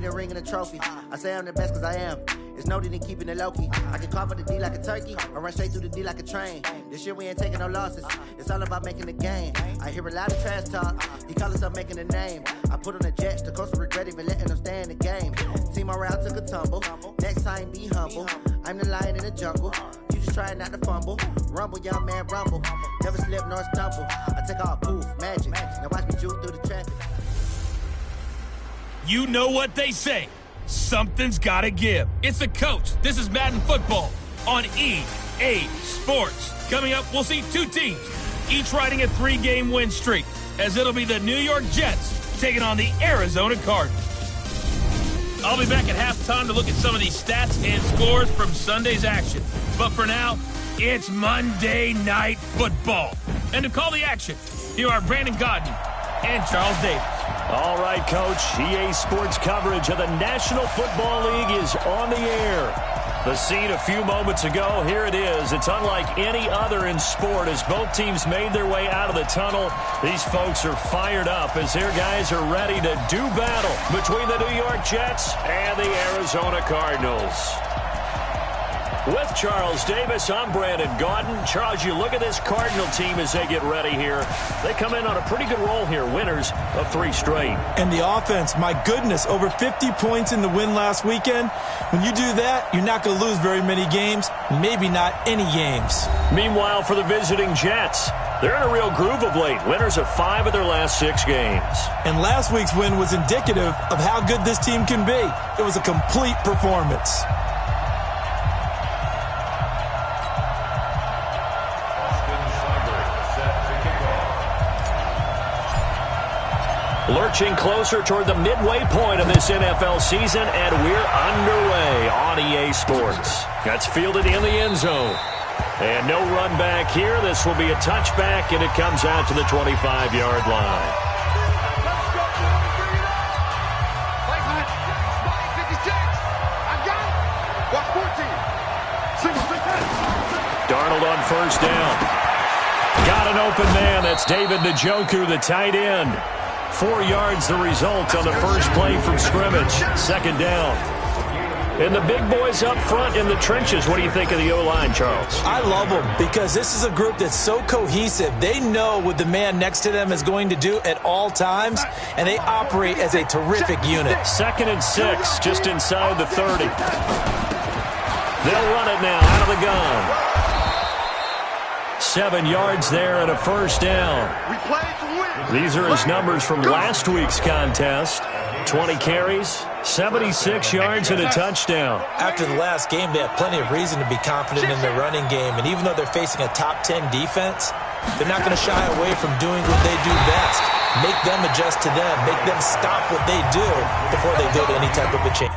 need a ring and a trophy. I say I'm the best because I am. It's noted in keeping it low-key. I can carve for the D like a turkey, or run straight through the D like a train. This year we ain't taking no losses. It's all about making the game. I hear a lot of trash talk. He call us up making a name. I put on the Jets. The coach regret even letting them stay in the game. Team morale took a tumble. Next time be humble. I'm the lion in the jungle. You just trying not to fumble. Rumble, young man, rumble. Never slip nor stumble. I take off, poof, magic. Now watch me juke through the traffic. You know what they say. Something's got to give. It's the coach. This is Madden Football on EA Sports. Coming up, we'll see two teams, each riding a 3-game win streak, as it'll be the New York Jets taking on the Arizona Cardinals. I'll be back at halftime to look at some of these stats and scores from Sunday's action. But for now, it's Monday Night Football. And to call the action, here are Brandon Godden and Charles Davis. All right, Coach. EA Sports coverage of the National Football League is on the air. The scene a few moments ago, here it is. It's unlike any other in sport as both teams made their way out of the tunnel. These folks are fired up as their guys are ready to do battle between the New York Jets and the Arizona Cardinals. With Charles Davis, I'm Brandon Gaudin. Charles, you look at this Cardinal team as they get ready here. They come in on a pretty good roll here, winners of 3 straight. And the offense, my goodness, over 50 points in the win last weekend. When you do that, you're not going to lose very many games, maybe not any games. Meanwhile, for the visiting Jets, they're in a real groove of late. Winners of 5 of their last 6 games. And last week's win was indicative of how good this team can be. It was a complete performance. Lurching closer toward the midway point of this NFL season, and we're underway on EA Sports. That's fielded in the end zone. And no run back here. This will be a touchback, and it comes out to the 25-yard line. Darnold on first down. Got an open man. That's David Njoku, the tight end. 4 yards the result on the first play from scrimmage. Second down. And the big boys up front in the trenches. What do you think of the O-line, Charles? I love them because this is a group that's so cohesive. They know what the man next to them is going to do at all times, and they operate as a terrific unit. 2nd and 6, just inside the 30. They'll run it now out of the gun. 7 yards there and a first down. These are his numbers from last week's contest. 20 carries, 76 yards, and a touchdown. After the last game, they have plenty of reason to be confident in their running game. And even though they're facing a top 10 defense, they're not going to shy away from doing what they do best. Make them adjust to them. Make them stop what they do before they go to any type of a change.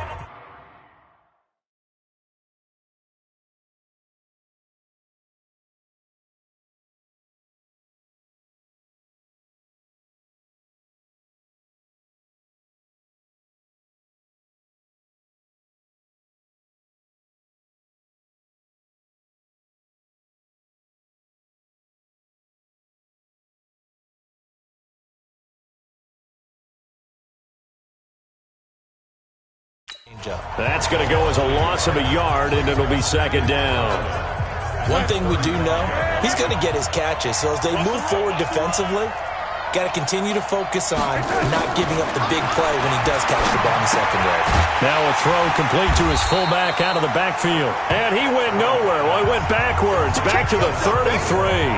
That's going to go as a loss of a yard, and it'll be second down. One thing we do know, he's going to get his catches. So as they move forward defensively, got to continue to focus on not giving up the big play when he does catch the ball in the secondary. Now a throw complete to his fullback out of the backfield. And he went nowhere. Well, he went backwards, back to the 33.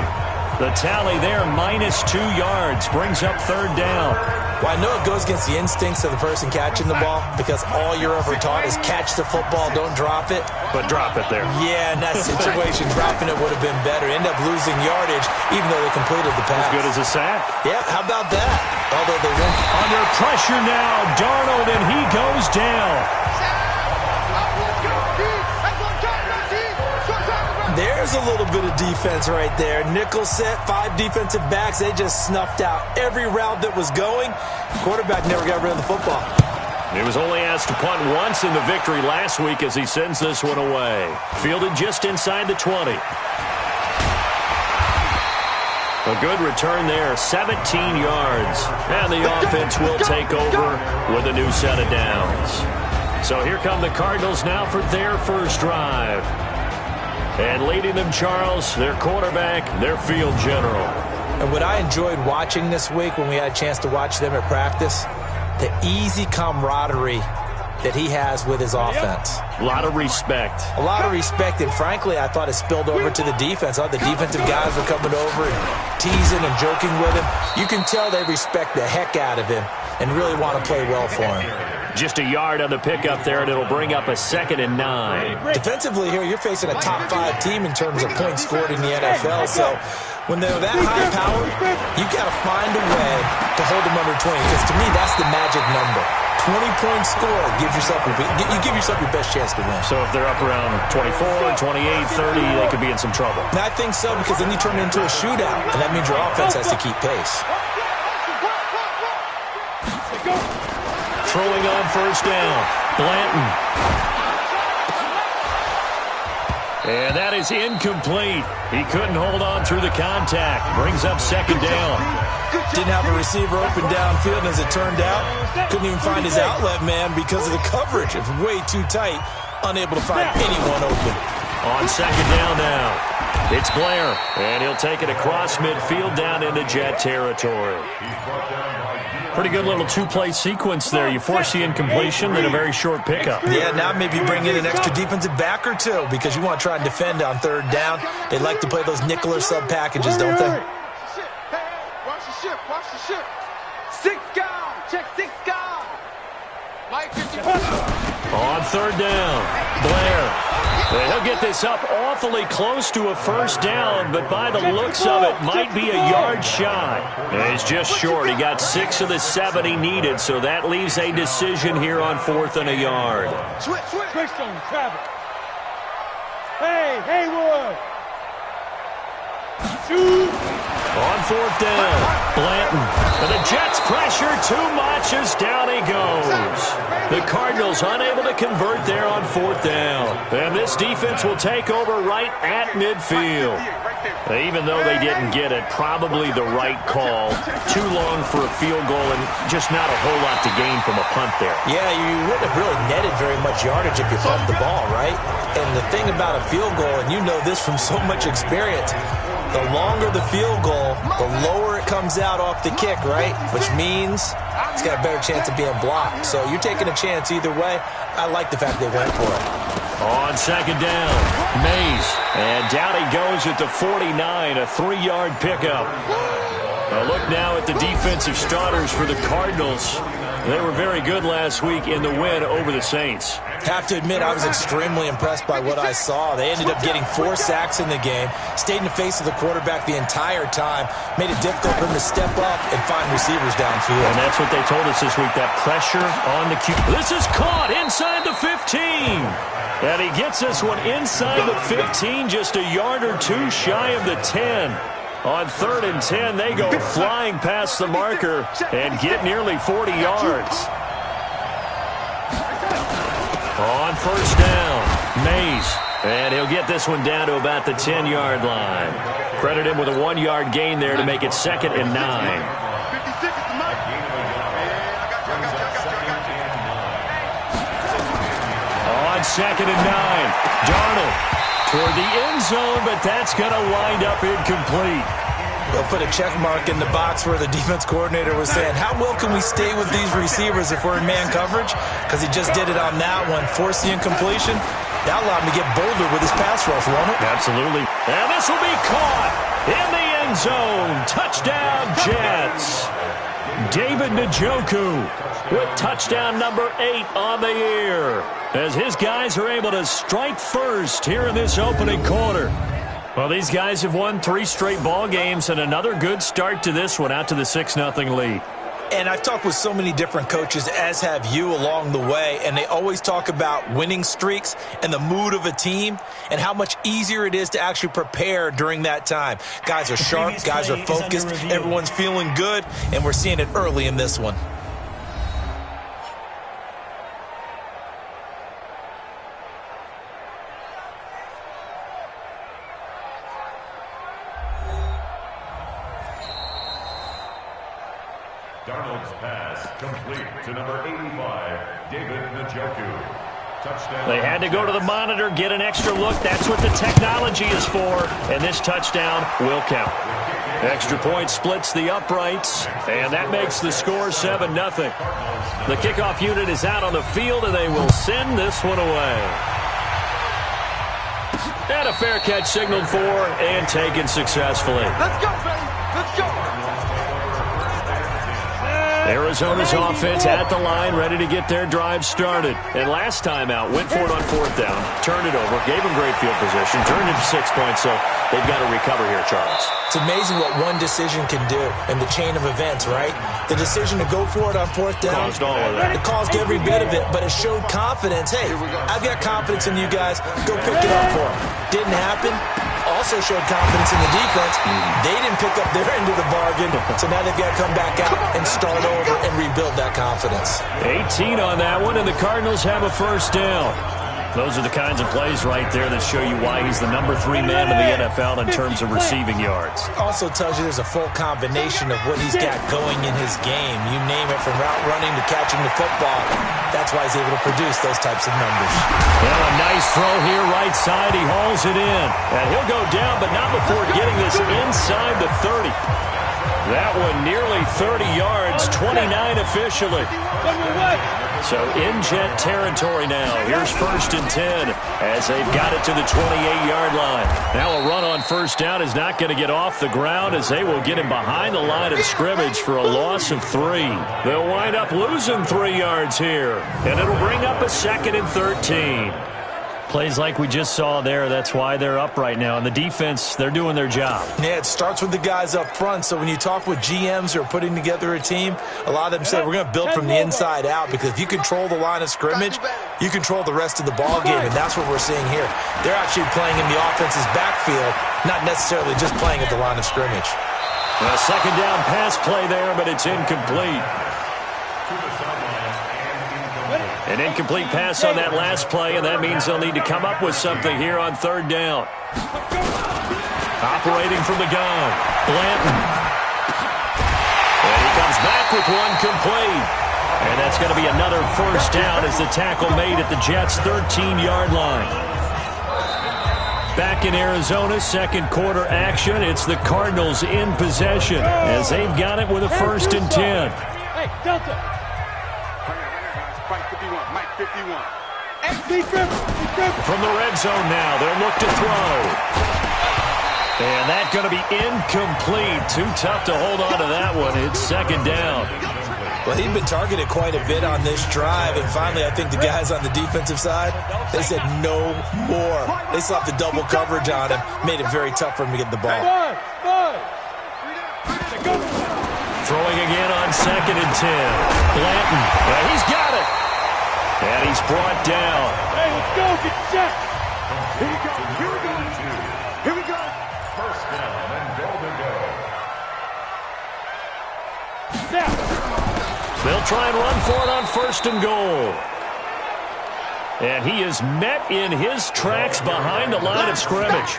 The tally there, -2 yards, brings up third down. Well, I know it goes against the instincts of the person catching the ball because all you're ever taught is catch the football, don't drop it. But drop it there. Yeah, in that situation, dropping it would have been better. End up losing yardage even though they completed the pass. As good as a sack. Yeah, how about that? Although they went under pressure now, Darnold, and he goes down. There's a little bit of defense right there. Nickel set, 5 defensive backs. They just snuffed out every route that was going. Quarterback never got rid of the football. He was only asked to punt once in the victory last week as he sends this one away. Fielded just inside the 20. A good return there, 17 yards. And the offense will take over with a new set of downs. So here come the Cardinals now for their first drive. And leading them, Charles, their quarterback, their field general. And what I enjoyed watching this week when we had a chance to watch them at practice, the easy camaraderie that he has with his offense. A lot of respect. A lot of respect, and frankly, I thought it spilled over to the defense. All the defensive guys were coming over and teasing and joking with him. You can tell they respect the heck out of him and really want to play well for him. Just a yard on the pickup there, and it'll bring up a 2nd and 9. Defensively here, you're facing a top 5 team in terms of points scored in the NFL, so when they're that high powered, you've got to find a way to hold them under 20, because to me, that's the magic number. 20-point score, you give yourself your best chance to win. So if they're up around 24, 28, 30, they could be in some trouble. And I think so, because then you turn it into a shootout, and that means your offense has to keep pace. Throwing on first down, Blanton. And that is incomplete. He couldn't hold on through the contact. Brings up 2nd down. Didn't have a receiver open downfield, and as it turned out, couldn't even find his outlet man because of the coverage. It was way too tight, unable to find anyone open. On 2nd down now, it's Blair, and he'll take it across midfield down into Jet territory. Pretty good little 2-play sequence there. You force the incompletion, then a very short pickup. Yeah, now maybe bring in an extra defensive back or two, because you want to try and defend on 3rd down. They like to play those nickel or sub packages, don't they? Watch the ship, watch the ship. 6 guard, check 6 guard. Mike 54. On 3rd down, Blair. And he'll get this up awfully close to a first down, but by the looks of it, might be a yard shy. And he's just short. He got 6 of the 7 he needed, so that leaves a decision here on 4th and a yard. Switch on Travis. Hey, Haywood. Shoot. On 4th down, Blanton. And the Jets pressure too much as down he goes. The Cardinals unable to convert there on 4th down. And this defense will take over right at midfield. Even though they didn't get it, probably the right call. Too long for a field goal and just not a whole lot to gain from a punt there. Yeah, you wouldn't have really netted very much yardage if you pumped the ball, right? And the thing about a field goal, and you know this from so much experience, the longer the field goal, the lower it comes out off the kick, right? Which means it's got a better chance of being blocked. So you're taking a chance either way. I like the fact they went for it. On 2nd down, Mays. And down he goes at the 49, a 3-yard pickup. A look now at the defensive starters for the Cardinals. They were very good last week in the win over the Saints. Have to admit, I was extremely impressed by what I saw. They ended up getting 4 sacks in the game, stayed in the face of the quarterback the entire time, made it difficult for him to step up and find receivers downfield. And that's what they told us this week, that pressure on the Q. This is caught inside the 15. And he gets this one inside the 15, just a yard or 2 shy of the 10. On 3rd and 10, they go flying past the marker and get nearly 40 yards. On 1st down, Mays. And he'll get this one down to about the 10-yard line. Credit him with a 1-yard gain there to make it 2nd and 9. On 2nd and 9, Darnold toward the end zone, but that's going to wind up incomplete. They'll put a check mark in the box where the defense coordinator was saying, how well can we stay with these receivers if we're in man coverage? Because he just did it on that one, forced the incompletion. That allowed him to get bolder with his pass rush, won't it? Absolutely. And this will be caught in the end zone. Touchdown, Jets. David Njoku with touchdown number 8 on the year, as his guys are able to strike first here in this opening quarter. Well, these guys have won 3 straight ball games and another good start to this one, out to the 6-0 lead. And I've talked with so many different coaches, as have you, along the way, and they always talk about winning streaks and the mood of a team and how much easier it is to actually prepare during that time. Guys are sharp, guys are focused, everyone's feeling good, and we're seeing it early in this one. Darnold's pass complete to number 85, David Njoku. Touchdown. They had to go to the monitor, get an extra look. That's what the technology is for. And this touchdown will count. Extra point splits the uprights, and that makes the score 7-0. The kickoff unit is out on the field, and they will send this one away. And a fair catch signaled for and taken successfully. Let's go, baby. Let's go. Arizona's offense at the line, ready to get their drive started. And last time out, went for it on fourth down, turned it over, gave them great field position, turned it to 6 points, so they've got to recover here, Charles. It's amazing what one decision can do in the chain of events, right? The decision to go for it on fourth down. Caused all of that. It caused every bit of it, but it showed confidence. Hey, I've got confidence in you guys. Go pick it up for them. Didn't happen. Also showed confidence in the defense. They didn't pick up their end of the bargain, so now they've got to come back out and start over and rebuild that confidence. 18 on that one, and the Cardinals have a first down. Those are the kinds of plays right there that show you why he's the number 3 man in the NFL in terms of receiving yards. Also tells you there's a full combination of what he's got going in his game. You name it, from route running to catching the football. That's why he's able to produce those types of numbers. Well, a nice throw here, right side. He hauls it in. And he'll go down, but not before getting this inside the 30. That one nearly 30 yards, 29 officially. So in Jet territory now. Here's 1st and 10 as they've got it to the 28-yard line. Now a run on first down is not going to get off the ground as they will get him behind the line of scrimmage for a loss of 3. They'll wind up losing 3 yards here, and it'll bring up a 2nd and 13. Plays like we just saw there, that's why they're up right now. And the defense, they're doing their job. Yeah, it starts with the guys up front. So when you talk with GMs who are putting together a team, a lot of them say we're going to build from the inside out, because if you control the line of scrimmage, you control the rest of the ball game, and that's what we're seeing here. They're actually playing in the offense's backfield, not necessarily just playing at the line of scrimmage. A second down pass play there, but it's incomplete. An incomplete pass on that last play, and that means they'll need to come up with something here on 3rd down. Operating from the gun, Blanton. And he comes back with one complete. And that's going to be another first down as the tackle made at the Jets' 13-yard line. Back in Arizona, second quarter action. It's the Cardinals in possession as they've got it with a 1st and 10. Hey, Delta. Mike 51. From the red zone now, they'll look to throw. And that's going to be incomplete. Too tough to hold on to that one. It's 2nd down. Well, he'd been targeted quite a bit on this drive, and finally I think the guys on the defensive side, they said no more. They slapped the double coverage on him, made it very tough for him to get the ball. Throwing again on 2nd and 10. Blanton, he's got it. And he's brought down. Hey, let's go. Get set. Here we go. Here we go. Here we go. First down and goal to go. Snap. They'll try and run for it on 1st and goal. And he is met in his tracks behind the line of scrimmage.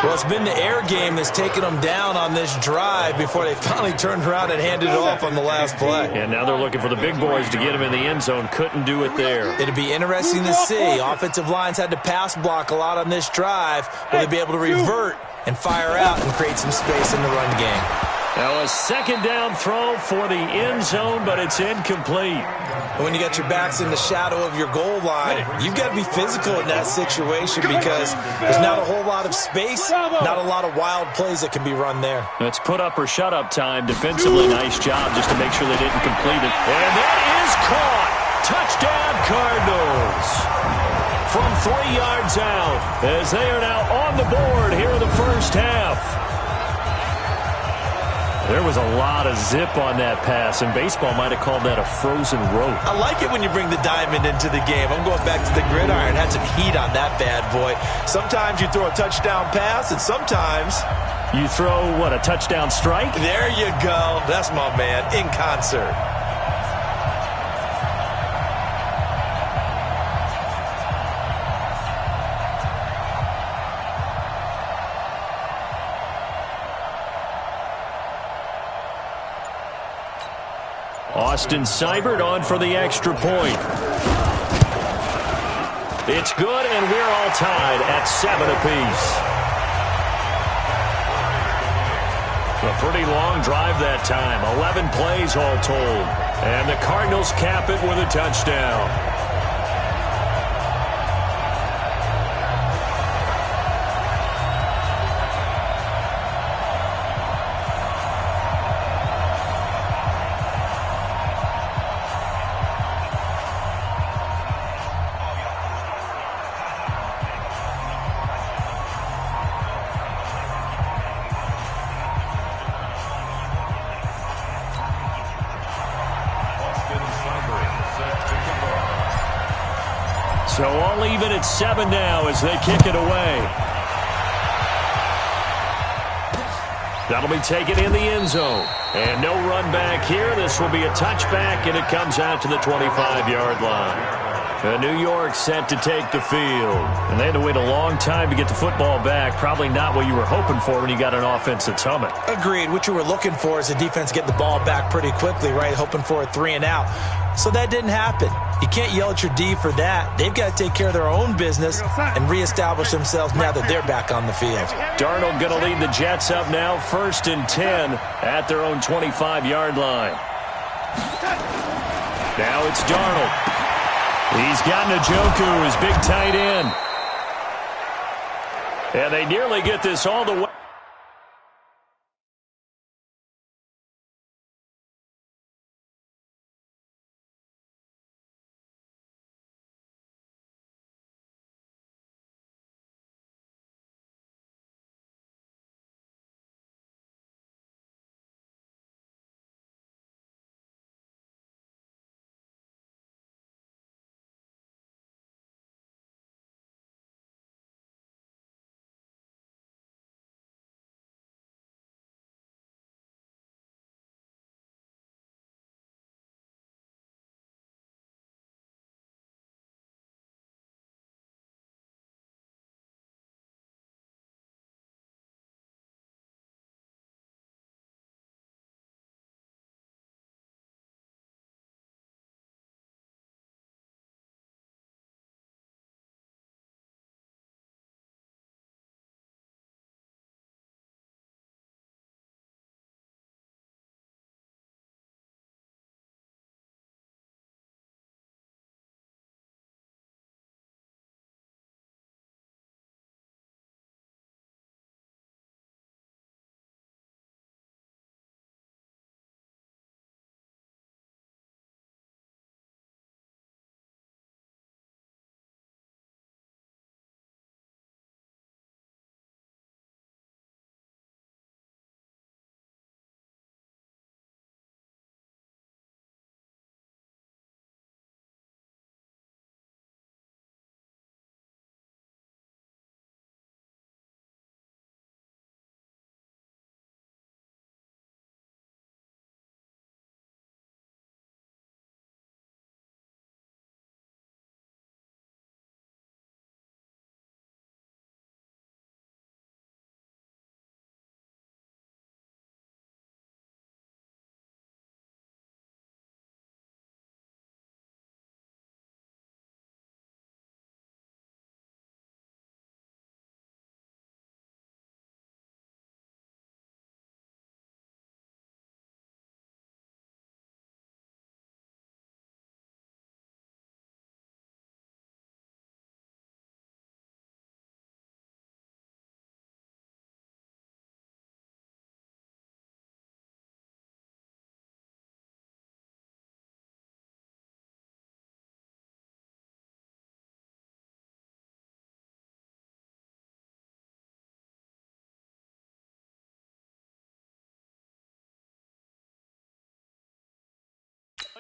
Well, it's been the air game that's taken them down on this drive before they finally turned around and handed it off on the last play. And now they're looking for the big boys to get him in the end zone. Couldn't do it there. It'll be interesting to see. Offensive lines had to pass block a lot on this drive. Will they be able to revert and fire out and create some space in the run game? Now a 2nd down throw for the end zone, but it's incomplete. When you got your backs in the shadow of your goal line, you've got to be physical in that situation because there's not a whole lot of space, not a lot of wild plays that can be run there. It's put up or shut up time. Defensively, nice job just to make sure they didn't complete it. And that is caught. Touchdown, Cardinals. From 3 yards out as they are now on the board here in the first half. There was a lot of zip on that pass, and baseball might have called that a frozen rope. I like it when you bring the diamond into the game. I'm going back to the gridiron. Had some heat on that bad boy. Sometimes you throw a touchdown pass, and sometimes you throw, what, a touchdown strike? There you go. That's my man, in concert. Austin Seibert on for the extra point. It's good, and we're all tied at 7 apiece. A pretty long drive that time. 11 plays all told. And the Cardinals cap it with a touchdown. So all even at 7 now as they kick it away. That'll be taken in the end zone. And no run back here. This will be a touchback, and it comes out to the 25-yard line. New York set to take the field. And they had to wait a long time to get the football back. Probably not what you were hoping for when you got an offense that's humming. Agreed. What you were looking for is the defense get the ball back pretty quickly, right? Hoping for a 3 and out. So that didn't happen. You can't yell at your D for that. They've got to take care of their own business and reestablish themselves now that they're back on the field. Darnold going to lead the Jets up now, 1st and 10 at their own 25-yard line. Now it's Darnold. He's got Njoku, his big tight end. And they nearly get this all the way.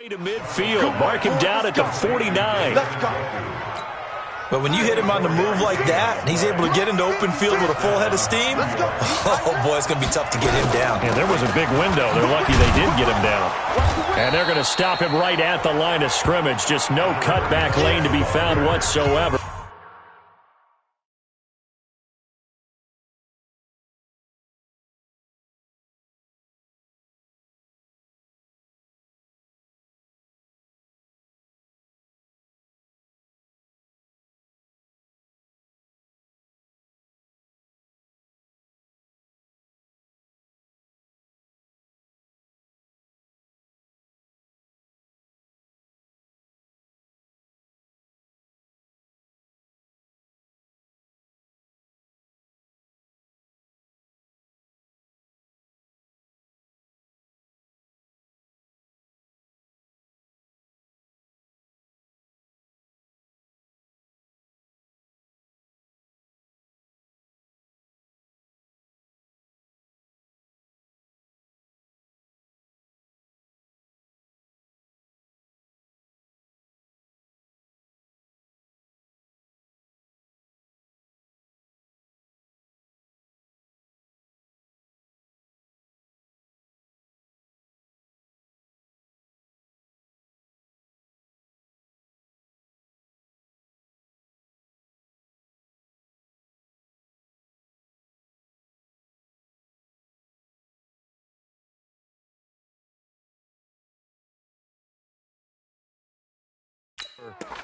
To midfield, mark him down at the 49. But when you hit him on the move like that, and he's able to get into open field with a full head of steam, oh boy, it's going to be tough to get him down. And there was a big window. They're lucky they did get him down. And they're going to stop him right at the line of scrimmage. Just no cutback lane to be found whatsoever.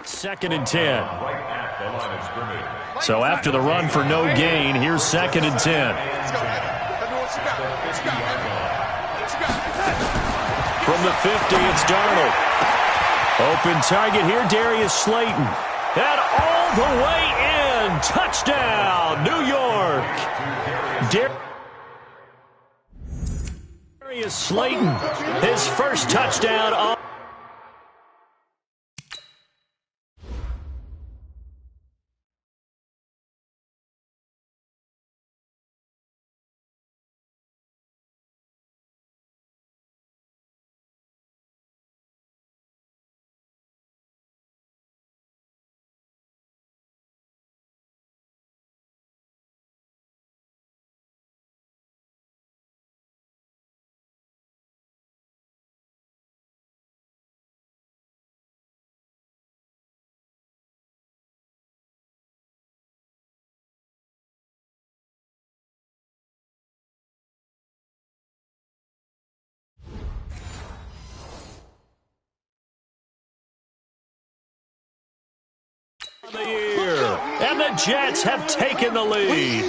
2nd and 10. So after the run for no gain, here's 2nd and 10. From the 50, it's Darnold. Open target here, Darius Slayton. And all the way in. Touchdown, New York. Darius Slayton, his first touchdown on. The year, and the Jets have taken the lead.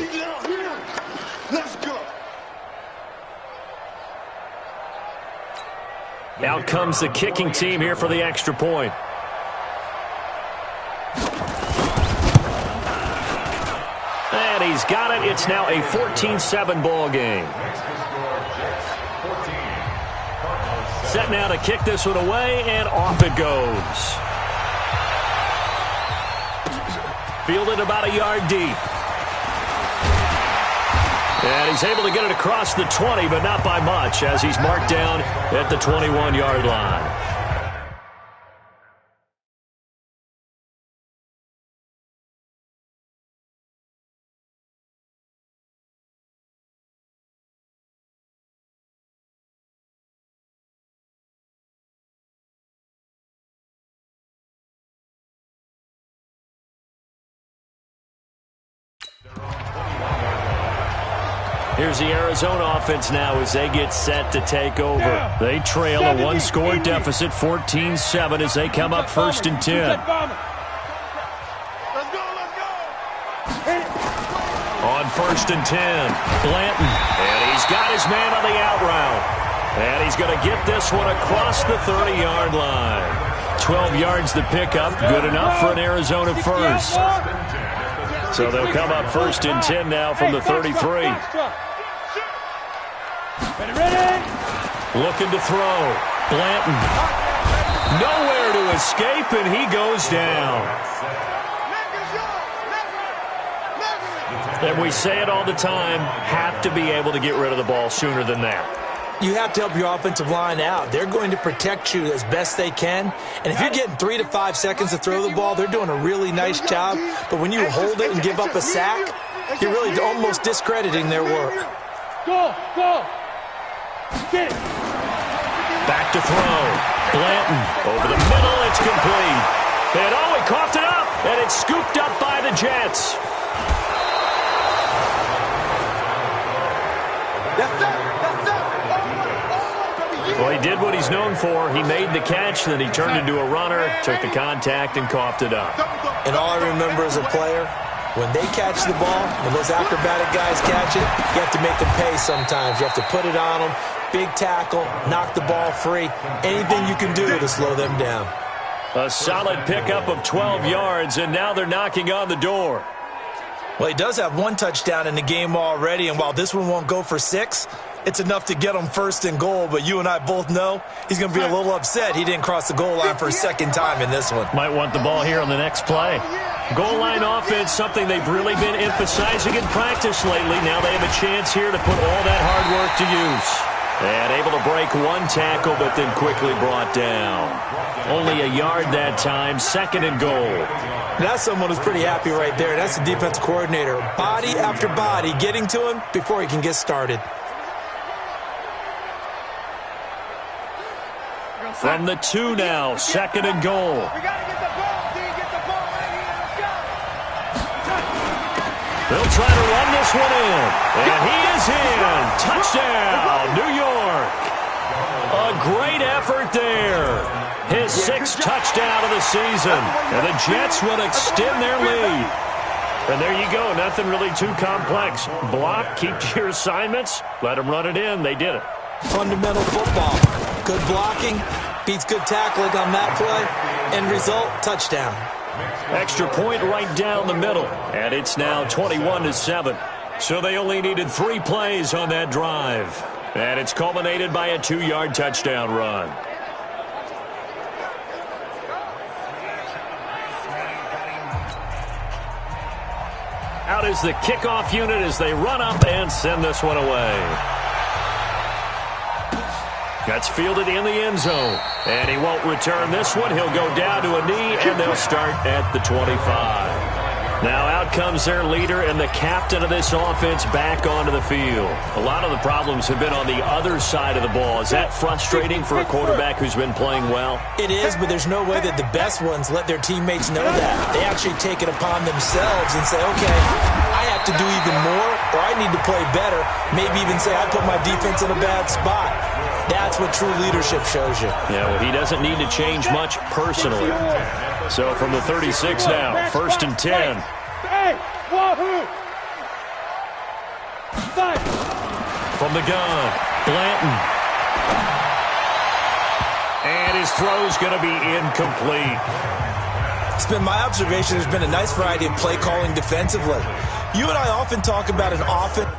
Let's go. Out comes the kicking team here for the extra point. And he's got it. It's now a 14-7 ball game. Set now to kick this one away, and off it goes. Fielded about a yard deep. And he's able to get it across the 20, but not by much, as he's marked down at the 21-yard line. Here's the Arizona offense now as they get set to take over. They trail a one-score deficit, 14-7, as they come up 1st and 10. Let's go. On 1st and 10, Blanton. And he's got his man on the out route. And he's going to get this one across the 30-yard line. 12 yards the pickup, good enough for an Arizona first. So they'll come up 1st and 10 now from the 33. Looking to throw. Blanton. Nowhere to escape, and he goes down. And we say it all the time, have to be able to get rid of the ball sooner than that. You have to help your offensive line out. They're going to protect you as best they can. And if you're getting 3 to 5 seconds to throw the ball, they're doing a really nice job. But when you hold it and give up a sack, you're really almost discrediting their work. Go. Get it. Back to throw. Blanton over the middle. It's complete. And he coughed it up. And it's scooped up by the Jets. Well, he did what he's known for. He made the catch, then he turned into a runner, took the contact, and coughed it up. And all I remember as a player, when they catch the ball, when those acrobatic guys catch it, you have to make them pay sometimes. You have to put it on them, big tackle, knock the ball free, anything you can do to slow them down. A solid pickup of 12 yards, and now they're knocking on the door. Well, he does have one touchdown in the game already, and while this one won't go for 6, it's enough to get him 1st and goal, but you and I both know he's going to be a little upset he didn't cross the goal line for a second time in this one. Might want the ball here on the next play. Goal line offense, something they've really been emphasizing in practice lately. Now they have a chance here to put all that hard work to use. And able to break one tackle, but then quickly brought down. Only a yard that time, 2nd and goal. That's someone who's pretty happy right there. That's the defensive coordinator. Body after body getting to him before he can get started. From the 2 now, 2nd and goal. We got to get the ball, D. Get the ball right here. Let's go. They'll try to run this one in. And he is in. Touchdown, New York. A great effort there. His sixth touchdown of the season. And the Jets will extend their lead. And there you go. Nothing really too complex. Block, keep to your assignments, let them run it in. They did it. Fundamental football. Good blocking beats good tackling on that play. End result, touchdown. Extra point right down the middle. And it's now 21-7. So they only needed 3 plays on that drive. And it's culminated by a 2-yard touchdown run. Out is the kickoff unit as they run up and send this one away. That's fielded in the end zone. And he won't return this one. He'll go down to a knee, and they'll start at the 25. Now out comes their leader and the captain of this offense back onto the field. A lot of the problems have been on the other side of the ball. Is that frustrating for a quarterback who's been playing well? It is, but there's no way that the best ones let their teammates know that. They actually take it upon themselves and say, okay, I have to do even more, or I need to play better. Maybe even say I put my defense in a bad spot. That's what true leadership shows you. Yeah, well, he doesn't need to change much personally. So from the 36 now, 1st and 10. From the gun, Blanton. And his throw's going to be incomplete. It's been my observation there's been a nice variety of play calling defensively. You and I often talk about an offense.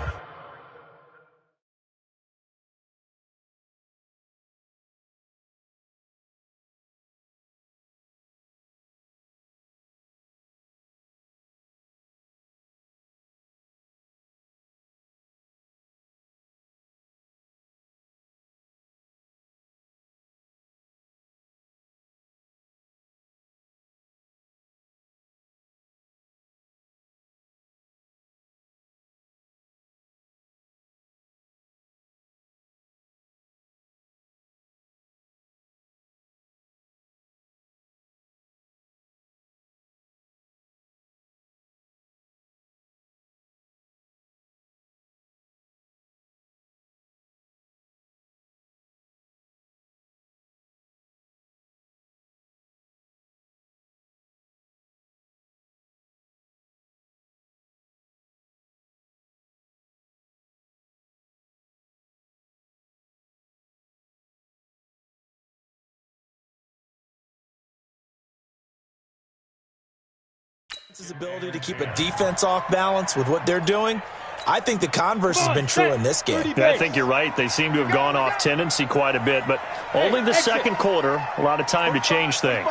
His ability to keep a defense off balance with what they're doing, I think the converse has been true in this game. Yeah, I think you're right. They seem to have gone off tendency quite a bit, but only the second quarter, a lot of time to change things.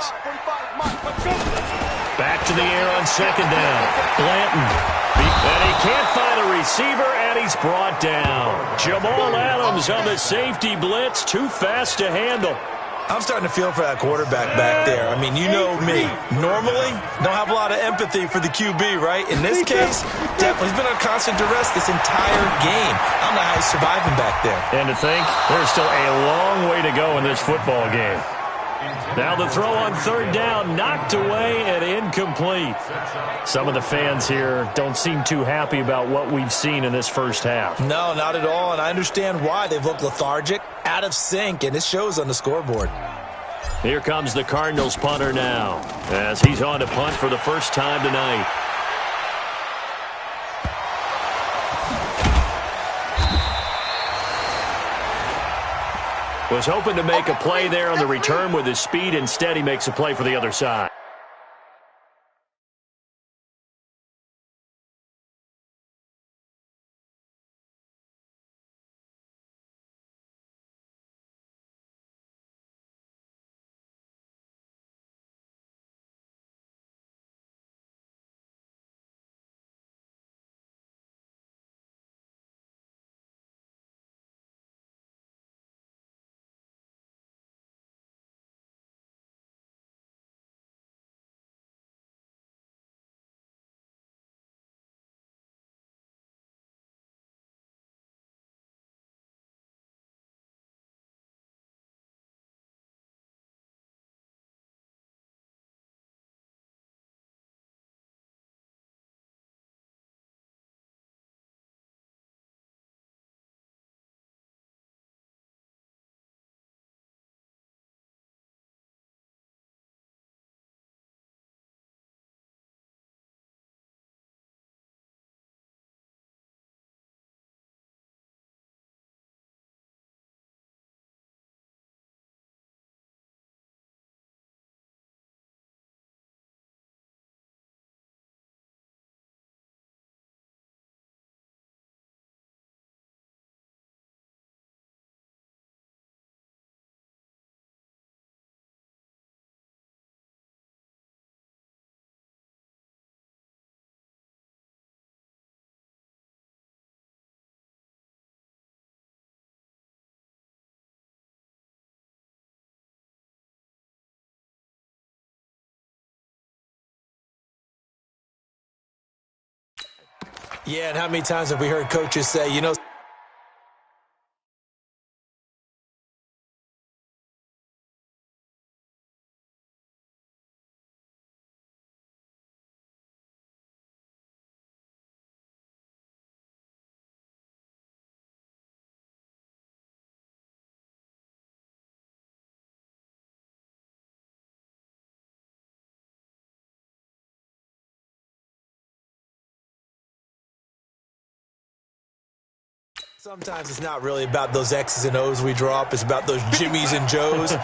Back to the air on 2nd down. Blanton. And he can't find a receiver, and he's brought down. Jamal Adams on the safety blitz, too fast to handle. I'm starting to feel for that quarterback back there. I mean, you know me. Normally, don't have a lot of empathy for the QB, right? In this case, definitely he's been under constant duress this entire game. I don't know how he's surviving back there. And to think, there's still a long way to go in this football game. Now the throw on 3rd down, knocked away and incomplete. Some of the fans here don't seem too happy about what we've seen in this first half. No, not at all, and I understand why. They've looked lethargic, out of sync, and it shows on the scoreboard. Here comes the Cardinals punter now, as he's on to punt for the first time tonight. Was hoping to make a play there on the return with his speed. Instead, he makes a play for the other side. Yeah, and how many times have we heard coaches say, you know, sometimes it's not really about those X's and O's we draw up. It's about those Jimmies and Joes.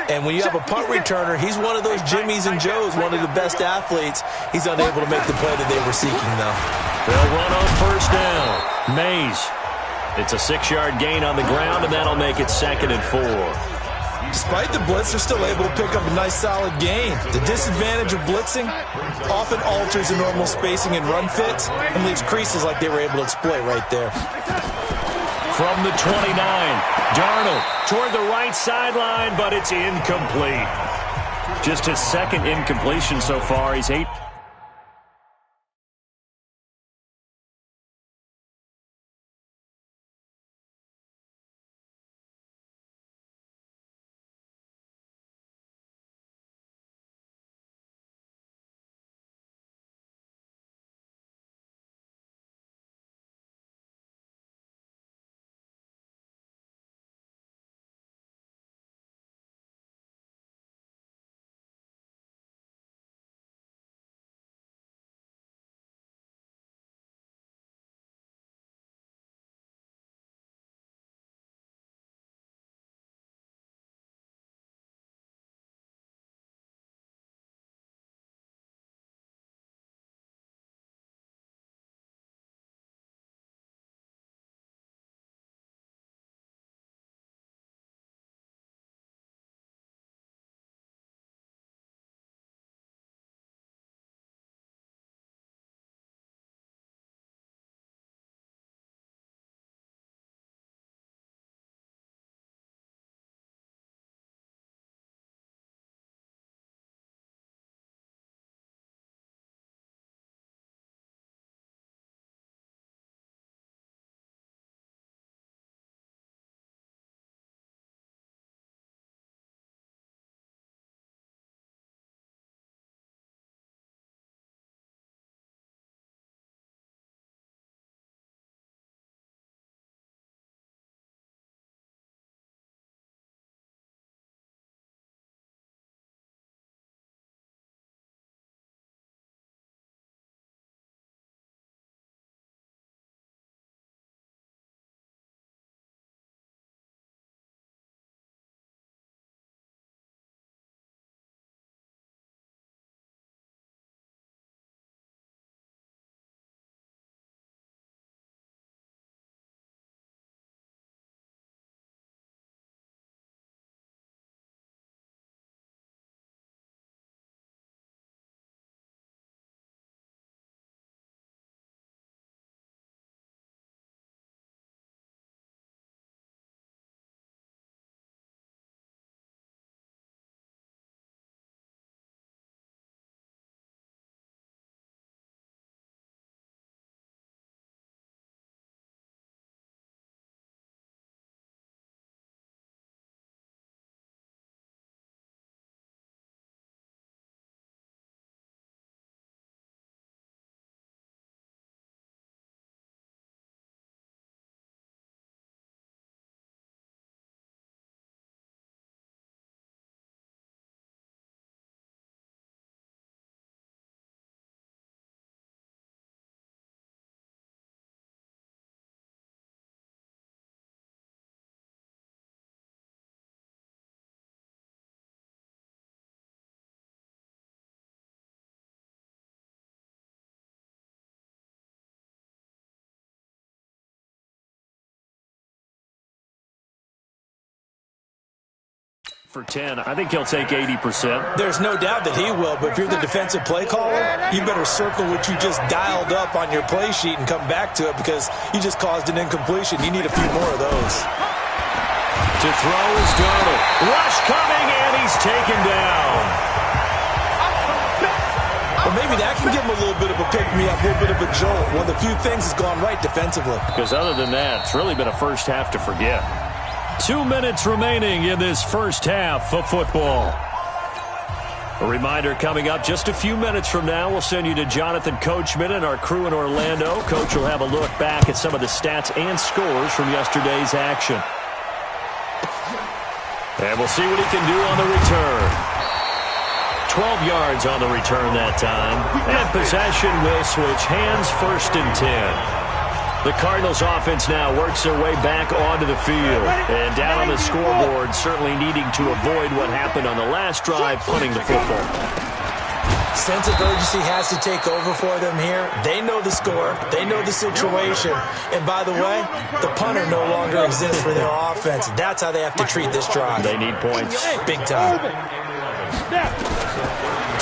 And when you have a punt returner, he's one of those Jimmies and Joes, one of the best athletes. He's unable to make the play that they were seeking, though. They'll run on first down. Mays. It's a 6-yard gain on the ground, and that'll make it 2nd and 4. Despite the blitz, they're still able to pick up a nice, solid gain. The disadvantage of blitzing often alters the normal spacing and run fits and leaves creases like they were able to exploit right there. From the 29, Darnold toward the right sideline, but it's incomplete. Just his 2nd incompletion so far. He's 8. For 10, I think he'll take 80%. There's no doubt that he will, but if you're the defensive play caller, you better circle what you just dialed up on your play sheet and come back to it because you just caused an incompletion. You need a few more of those. To throw is Darnold. Rush coming, and he's taken down. Well, maybe that can give him a little bit of a pick-me-up, a little bit of a jolt. One of the few things that's gone right defensively. Because other than that, it's really been a first half to forget. 2 minutes remaining in this first half of football. A reminder coming up just a few minutes from now, we'll send you to Jonathan Coachman and our crew in Orlando. Coach will have a look back at some of the stats and scores from yesterday's action. And we'll see what he can do on the return. 12 yards on the return that time. And possession will switch hands, 1st and 10. The Cardinals offense now works their way back onto the field. And down on the scoreboard, certainly needing to avoid what happened on the last drive, punting the football. Sense of urgency has to take over for them here. They know the score. They know the situation. And by the way, the punter no longer exists for their offense. That's how they have to treat this drive. They need points. Big time.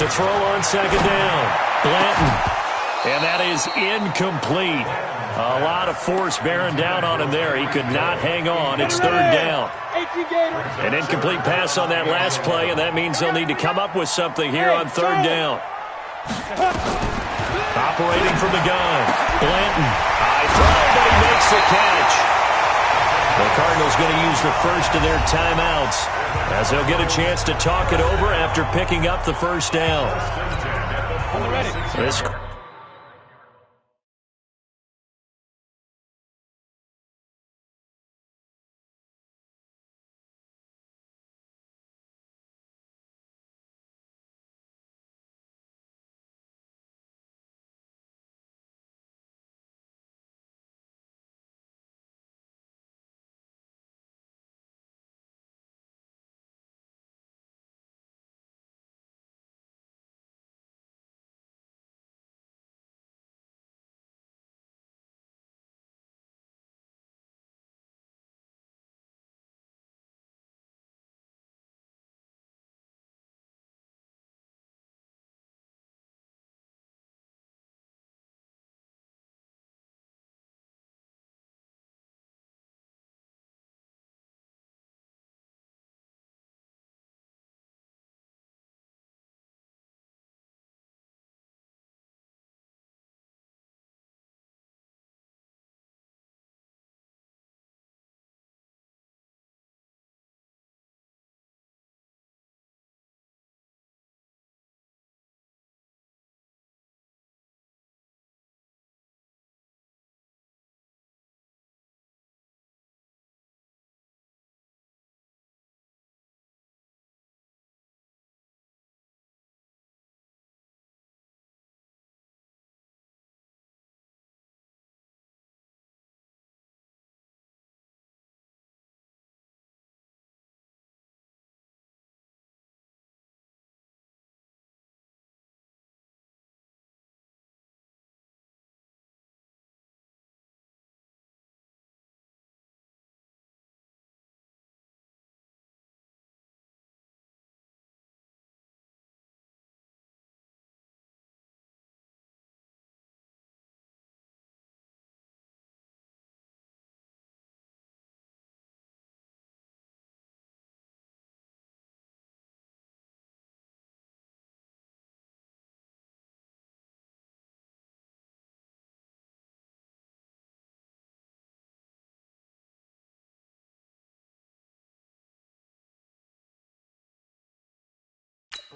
To throw on 2nd down, Blanton. And that is incomplete. A lot of force bearing down on him there. He could not hang on. It's 3rd down. An incomplete pass on that last play, and that means they'll need to come up with something here on 3rd down. Operating from the gun, Blanton. High throw, but he makes the catch. The Cardinals going to use the first of their timeouts as they'll get a chance to talk it over after picking up the 1st down. This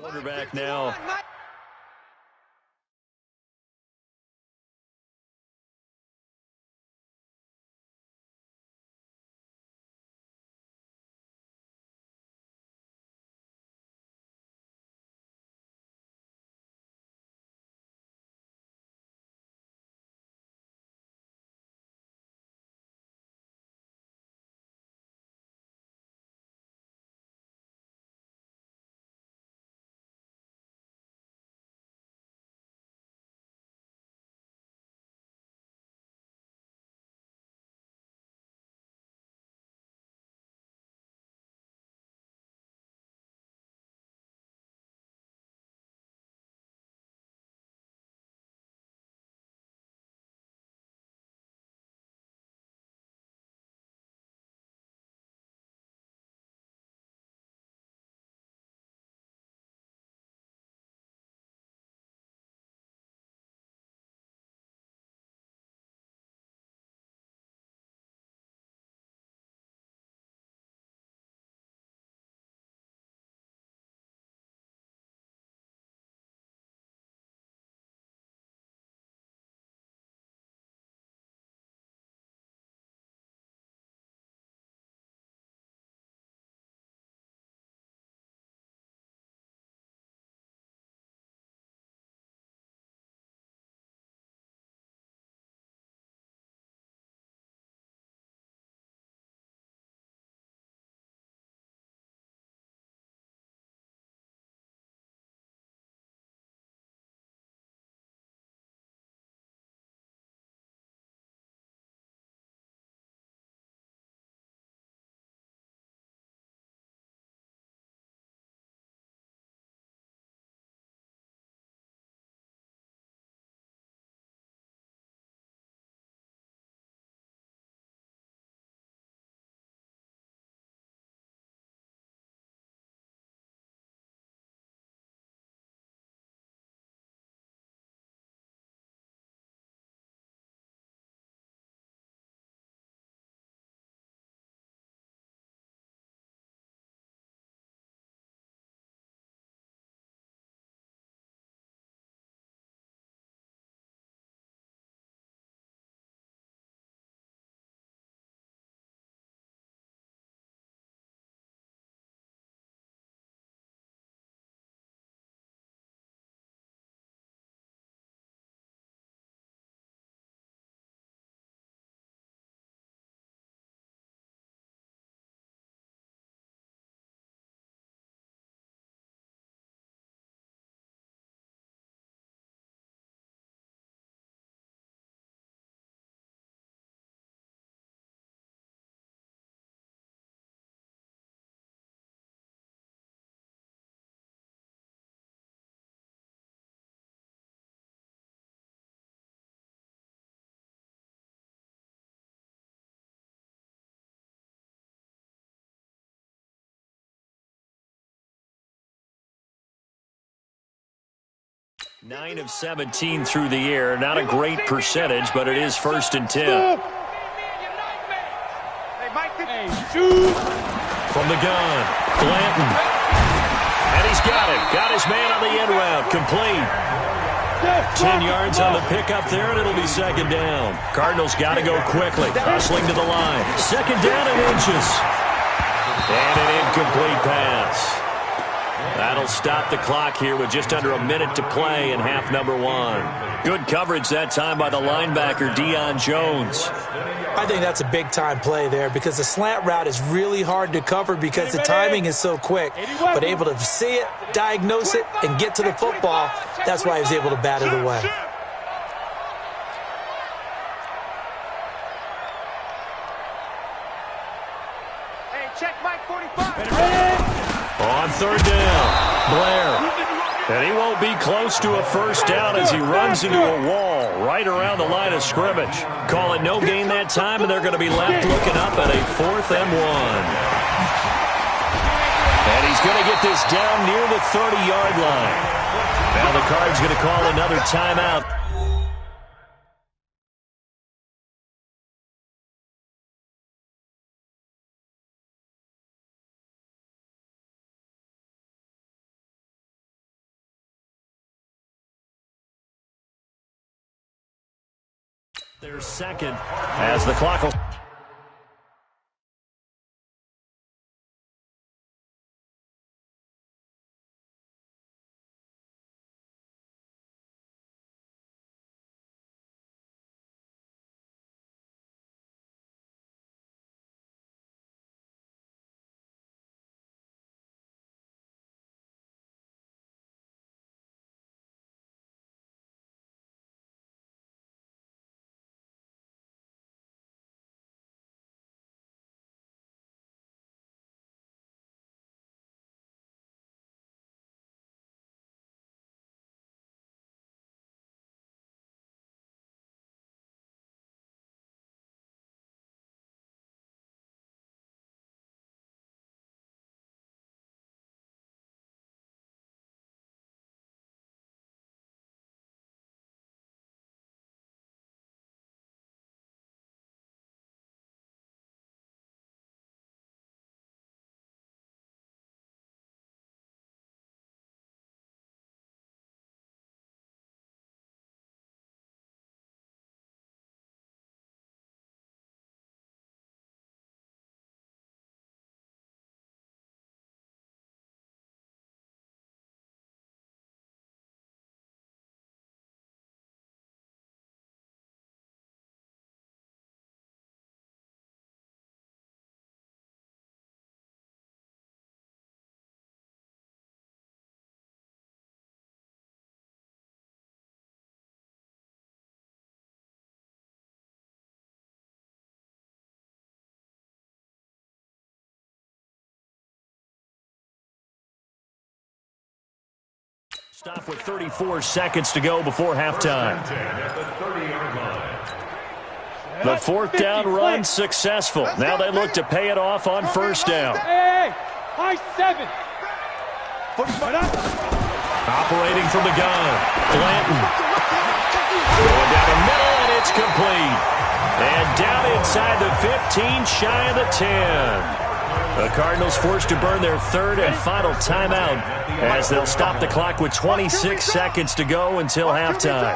quarterback now. 9 of 17 through the air. Not a great percentage, but it is 1st and 10. From the gun, Blanton. And he's got it. Got his man on the end route. Complete. 10 yards on the pickup there, and it'll be 2nd down. Cardinals got to go quickly. Hustling to the line. 2nd down and inches. And an incomplete pass. That'll stop the clock here with just under a minute to play in half number 1. Good coverage that time by the linebacker, Deion Jones. I think that's a big-time play there because the slant route is really hard to cover because the timing is so quick. But able to see it, diagnose it, and get to the football, that's why he was able to bat it away. Hey, check Mike 45. On 3rd down, Blair. And he won't be close to a 1st down as he runs into a wall right around the line of scrimmage. Call it no gain that time, and they're going to be left looking up at a 4th and 1. And he's going to get this down near the 30-yard line. Now the Cards going to call another timeout. Their 2nd as the clock will... Stop with 34 seconds to go before halftime. The 4th down run successful. Now they look to pay it off on 1st down. Hey, high 7. Operating from the gun, Blanton. Going down the middle, and it's complete. And down inside the 15, shy of the 10. The Cardinals forced to burn their 3rd and final timeout as they'll stop the clock with 26 seconds to go until halftime.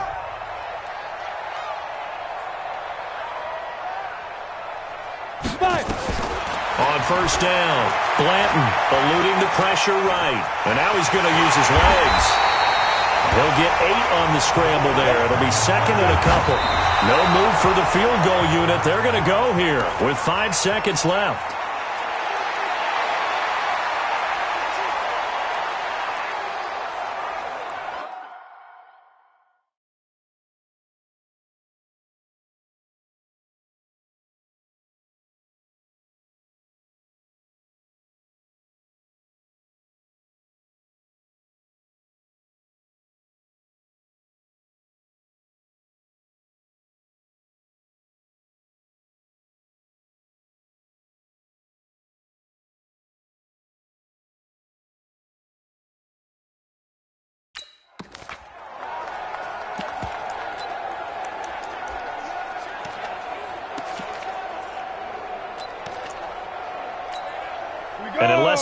On 1st down, Blanton eluding the pressure right. And now he's going to use his legs. He'll get 8 on the scramble there. It'll be 2nd and a couple. No move for the field goal unit. They're going to go here with 5 seconds left.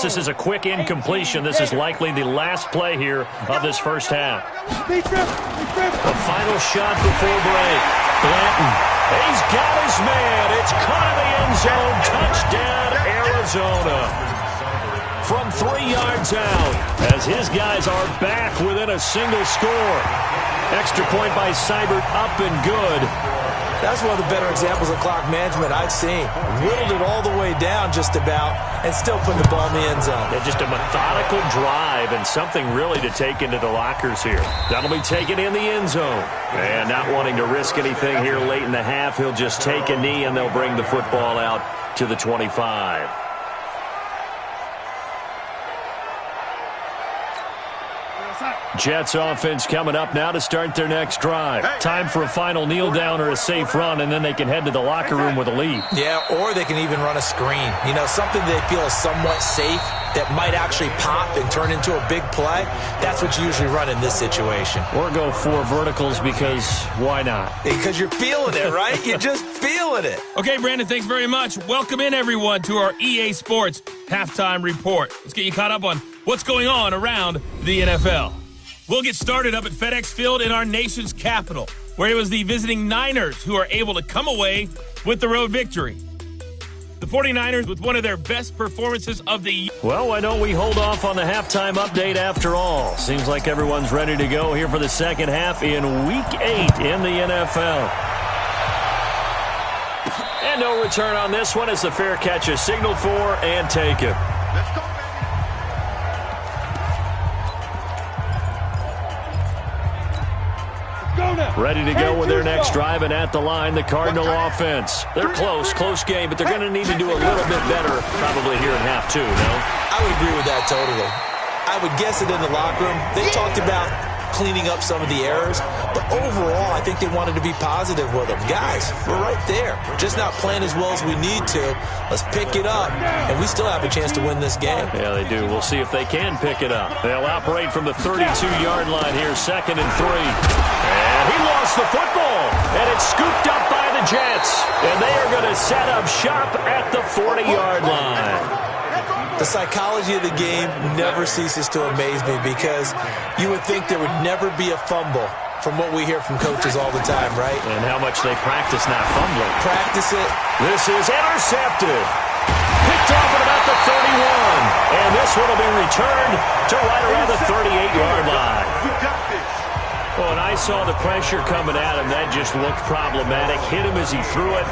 unless this is a quick incompletion, this is likely the last play here of this first half. The final shot before break. Blanton. He's got his man. It's caught in the end zone. Touchdown, Arizona. From 3 yards out, as his guys are back within a single score. Extra point by Seibert, up and good. That's one of the better examples of clock management I've seen. Whittled it all the way down just about and still putting the ball in the end zone. Yeah, just a methodical drive and something really to take into the lockers here. That'll be taken in the end zone. And not wanting to risk anything here late in the half, he'll just take a knee and they'll bring the football out to the 25. Jets offense coming up now to start their next drive. Time for a final kneel down or a safe run, and then they can head to the locker room with a lead. Yeah, or they can even run a screen. You know, something they feel is somewhat safe that might actually pop and turn into a big play. That's what you usually run in this situation. Or go 4 verticals because why not? Because you're feeling it, right? You're just feeling it. Okay, Brandon, thanks very much. Welcome in, everyone, to our EA Sports Halftime Report. Let's get you caught up on what's going on around the NFL. We'll get started up at FedEx Field in our nation's capital, where it was the visiting Niners who are able to come away with the road victory. The 49ers with one of their best performances of the year. Well, why don't we hold off on the halftime update after all? Seems like everyone's ready to go here for the second half in Week 8 in the NFL. And no return on this one as the fair catch is signaled for and taken. Let's go. Ready to go with their next drive, and at the line, the Cardinal offense. They're close game, but they're going to need to do a little bit better probably here in half 2, no? I would agree with that totally. I would guess it in the locker room. They talked about cleaning up some of the errors, but overall, I think they wanted to be positive with them. Guys, we're right there. Just not playing as well as we need to. Let's pick it up, and we still have a chance to win this game. Yeah, they do. We'll see if they can pick it up. They'll operate from the 32-yard line here, 2nd and 3. And he lost the football, and it's scooped up by the Jets. And they are going to set up shop at the 40-yard line. The psychology of the game never ceases to amaze me because you would think there would never be a fumble from what we hear from coaches all the time, right? And how much they practice not fumbling. Practice it. This is intercepted. Picked off at about the 31. And this one will be returned to right around the 38-yard line. Oh, and I saw the pressure coming at him. That just looked problematic. Hit him as he threw it.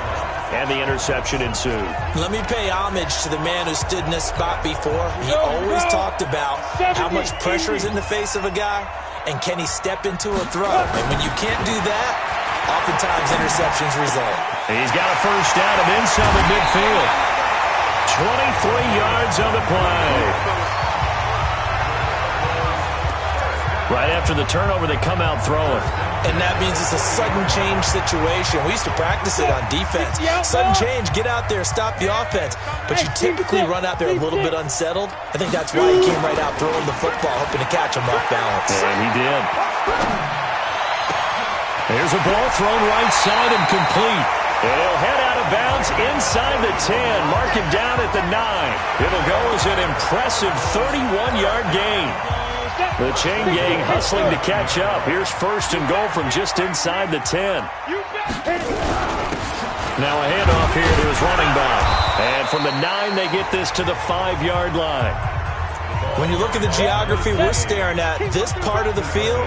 And the interception ensued. Let me pay homage to the man who stood in this spot before. He always talked about how much pressure is in the face of a guy, and can he step into a throw. And when you can't do that, oftentimes interceptions result. He's got a first down and inside the midfield. 23 yards on the play. Right after the turnover, they come out throwing. And that means it's a sudden change situation. We used to practice it on defense. Sudden change, get out there, stop the offense. But you typically run out there a little bit unsettled. I think that's why he came right out throwing the football, hoping to catch him off balance. And he did. There's a ball thrown right side and complete. And he'll head out of bounds inside the 10. Mark him down at the 9. It'll go as an impressive 31-yard gain. The chain gang hustling to catch up. Here's 1st and goal from just inside the 10. Now a handoff here to his running back. And from the 9, they get this to the 5-yard line. When you look at the geography we're staring at, this part of the field,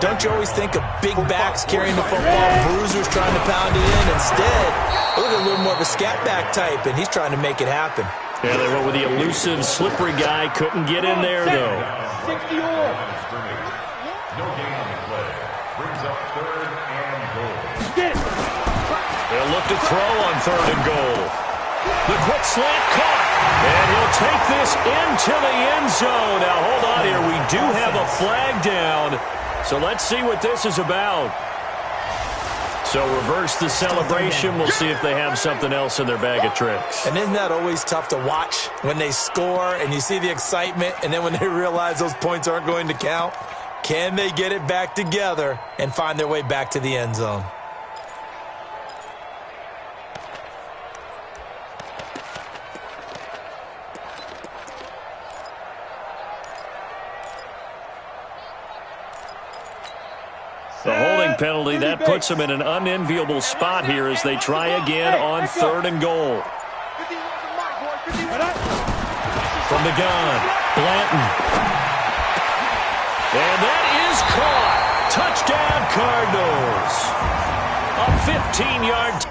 don't you always think of big backs carrying the football, bruisers trying to pound it in? Instead, look at a little more of a scat back type, and he's trying to make it happen. Yeah, they went with the elusive, slippery guy. Couldn't get in there, though. 60 yards. No gain on the play. Brings up 3rd and goal. They'll look to throw on 3rd and goal. The quick slant caught. And he'll take this into the end zone. Now, hold on here. We do have a flag down. So let's see what this is about. So reverse the celebration. We'll see if they have something else in their bag of tricks. And isn't that always tough to watch when they score and you see the excitement, and then when they realize those points aren't going to count? Can they get it back together and find their way back to the end zone? The holding penalty, that puts them in an unenviable spot here as they try again on 3rd and goal. From the gun, Blanton. And that is caught. Touchdown, Cardinals. A 15-yard...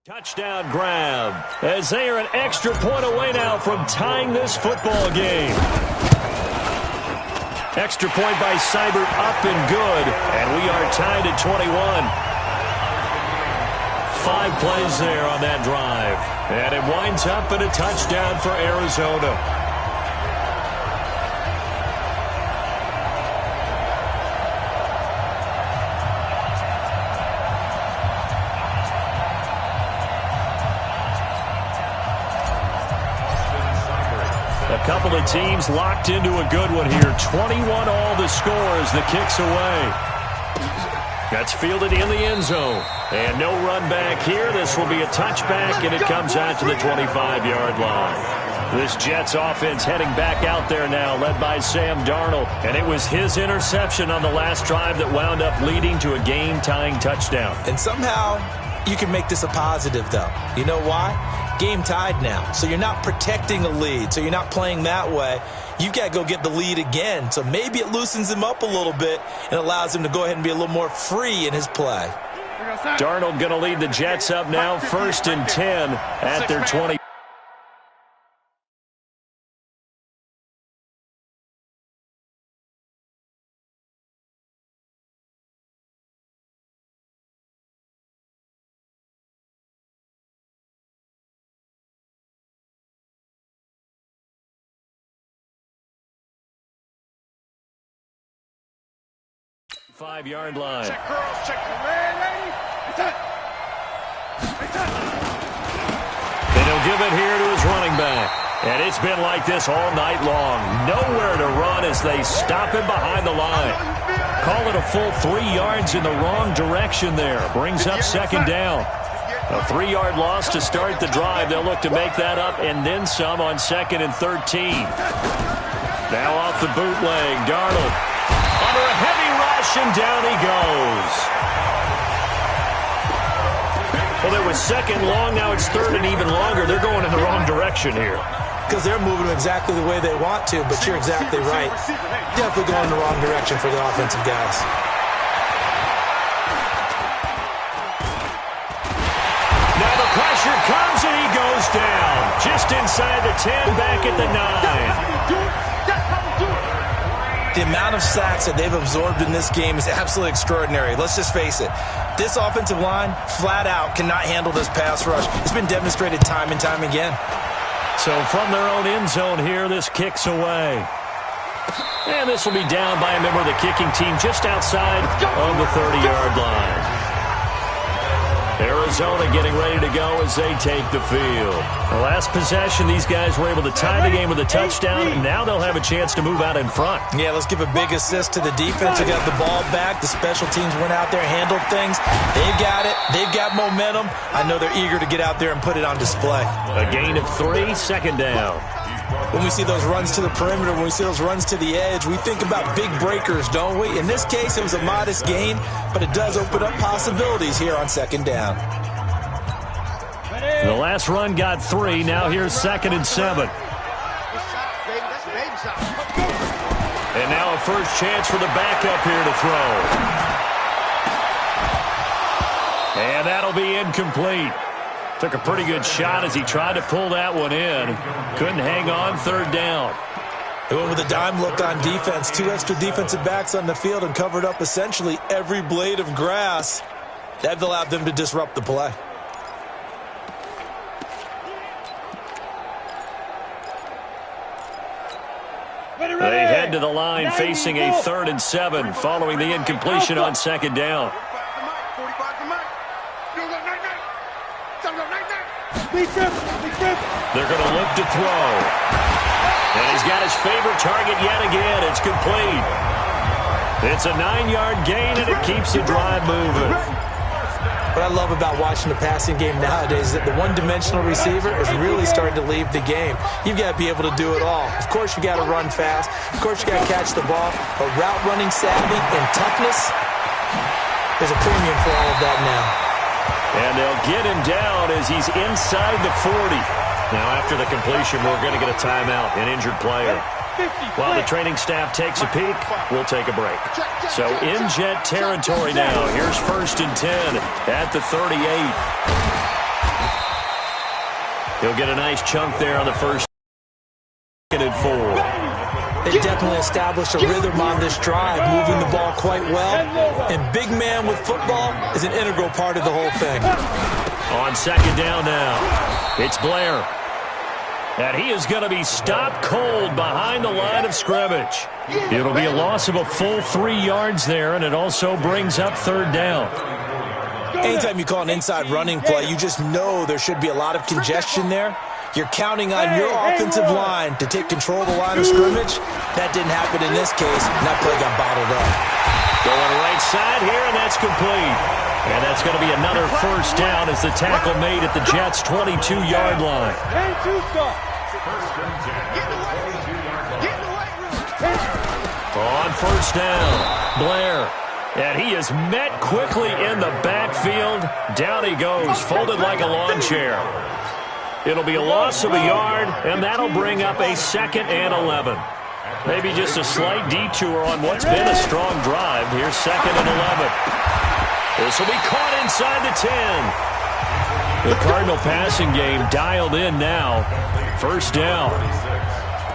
Touchdown grab, as they are an extra point away now from tying this football game. Extra point by Seibert up and good, and we are tied at 21. 5 plays there on that drive, and it winds up in a touchdown for Arizona. A couple of teams locked into a good one here. 21 all the score as the kick's away. That's fielded in the end zone. And no run back here. This will be a touchback, and it comes out to the 25-yard line. This Jets offense heading back out there now, led by Sam Darnold. And it was his interception on the last drive that wound up leading to a game-tying touchdown. And somehow you can make this a positive, though. You know why? Game tied now, so you're not protecting a lead, so you're not playing that way. You've got to go get the lead again, so maybe it loosens him up a little bit and allows him to go ahead and be a little more free in his play. Darnold going to lead the Jets up now, 1st and 10 at their 20. Five-yard line. Check girls, check the man, lady. And he'll give it here to his running back. And it's been like this all night long. Nowhere to run as they stop him behind the line. Call it a full 3 yards in the wrong direction there. Brings up 2nd down. A 3-yard loss to start the drive. They'll look to make that up and then some on 2nd and 13. Now off the bootleg, Darnold. Under a heavy rush, and down he goes. Well, it was 2nd long. Now it's 3rd and even longer. They're going in the wrong direction here. Because they're moving exactly the way they want to, but you're exactly right. Definitely going in the wrong direction for the offensive guys. Now the pressure comes, and he goes down. Just inside the 10, back at the 9. The amount of sacks that they've absorbed in this game is absolutely extraordinary. Let's just face it. This offensive line, flat out, cannot handle this pass rush. It's been demonstrated time and time again. So from their own end zone here, this kicks away. And this will be down by a member of the kicking team just outside of the 30-yard line. Arizona getting ready to go as they take the field. The last possession, these guys were able to tie the game with a touchdown, and now they'll have a chance to move out in front. Yeah, let's give a big assist to the defense. They got the ball back. The special teams went out there, handled things. They've got it. They've got momentum. I know they're eager to get out there and put it on display. A gain of 3, 2nd down. When we see those runs to the perimeter, when we see those runs to the edge, we think about big breakers, don't we? In this case, it was a modest gain, but it does open up possibilities here on 2nd down. The last run got 3. Now here's 2nd and 7. And now a first chance for the backup here to throw. And that'll be incomplete. Took a pretty good shot as he tried to pull that one in. Couldn't hang on, 3rd down. They went with a dime look on defense. 2 extra defensive backs on the field and covered up essentially every blade of grass. That allowed them to disrupt the play. They head to the line facing a 3rd and 7 following the incompletion on 2nd down. They're going to look to throw. And he's got his favorite target yet again. It's complete. It's a 9-yard gain, and it keeps the drive moving. What I love about watching the passing game nowadays is that the one-dimensional receiver is really starting to leave the game. You've got to be able to do it all. Of course, you got to run fast. Of course, you got to catch the ball. But route running savvy and toughness, there's a premium for all of that now. And they'll get him down as he's inside the 40. Now, after the completion, we're going to get a timeout, an injured player. While the training staff takes a peek, we'll take a break. So in Jet territory now. Here's 1st and 10 at the 38. He'll get a nice chunk there on the first and 4. They definitely established a rhythm on this drive, moving the ball quite well. And big man with football is an integral part of the whole thing. On 2nd down now, it's Blair. And he is going to be stopped cold behind the line of scrimmage. It'll be a loss of a full 3 yards there, and it also brings up 3rd down. Anytime you call an inside running play, you just know there should be a lot of congestion there. You're counting on your offensive line to take control of the line of scrimmage. That didn't happen in this case, and that play got bottled up. Going right side here, and that's complete. And that's going to be another 1st down as the tackle made at the Jets' 22-yard line. On 1st down, Blair. And he is met quickly in the backfield. Down he goes, folded like a lawn chair. It'll be a loss of a yard, and that'll bring up a 2nd and 11. Maybe just a slight detour on what's been a strong drive. Here's 2nd and 11. This will be caught inside the 10. The Cardinal passing game dialed in now. 1st down.